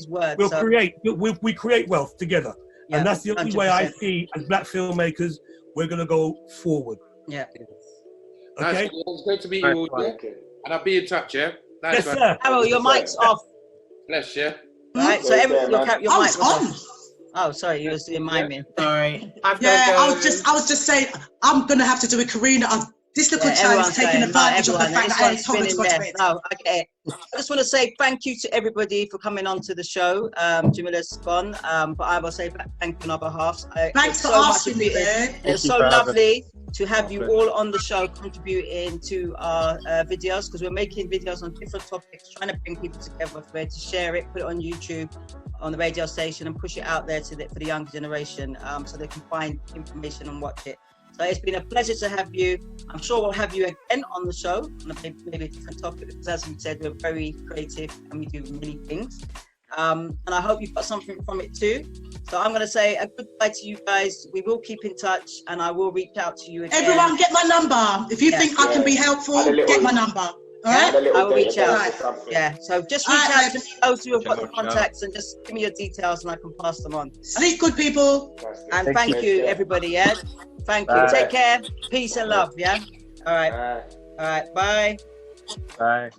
word. We create wealth together, and that's the only 100%. Way I see as black filmmakers. We're gonna go forward. Yeah. Okay. It's great to meet you all, and I'll be in touch, yeah? Yes, sir. Carol, your mic's off. Bless you. Right, so your mic was on. Oh, sorry, you was doing miming. Sorry. I was just saying, I'm gonna have to do it, Karina. This little child's taking advantage of the fact that I told her to go to bed. No, I get it. I just want to say thank you to everybody for coming on to the show. Jamila's gone, but I will say thank you on our behalf. Thanks for asking me there. It's so lovely to have you all on the show contributing to our videos, because we're making videos on different topics, trying to bring people together to share it, put it on YouTube, on the radio station, and push it out there for the younger generation, so they can find information and watch it. So it's been a pleasure to have you. I'm sure we'll have you again on the show on maybe a different topic, because as you said, we're very creative and we do many things. And I hope you've got something from it too. So I'm going to say a goodbye to you guys. We will keep in touch, and I will reach out to you again. Everyone, get my number. If you think I can be helpful, get my number. All right? I will reach out. Yeah, so just reach out to me, those who have got the Ciao. contacts, and just give me your details, and I can pass them on. Sleep good, people. And thank you, everybody. Yeah, thank you. Take care. Peace and love. Yeah. All right. All right. Bye. Bye.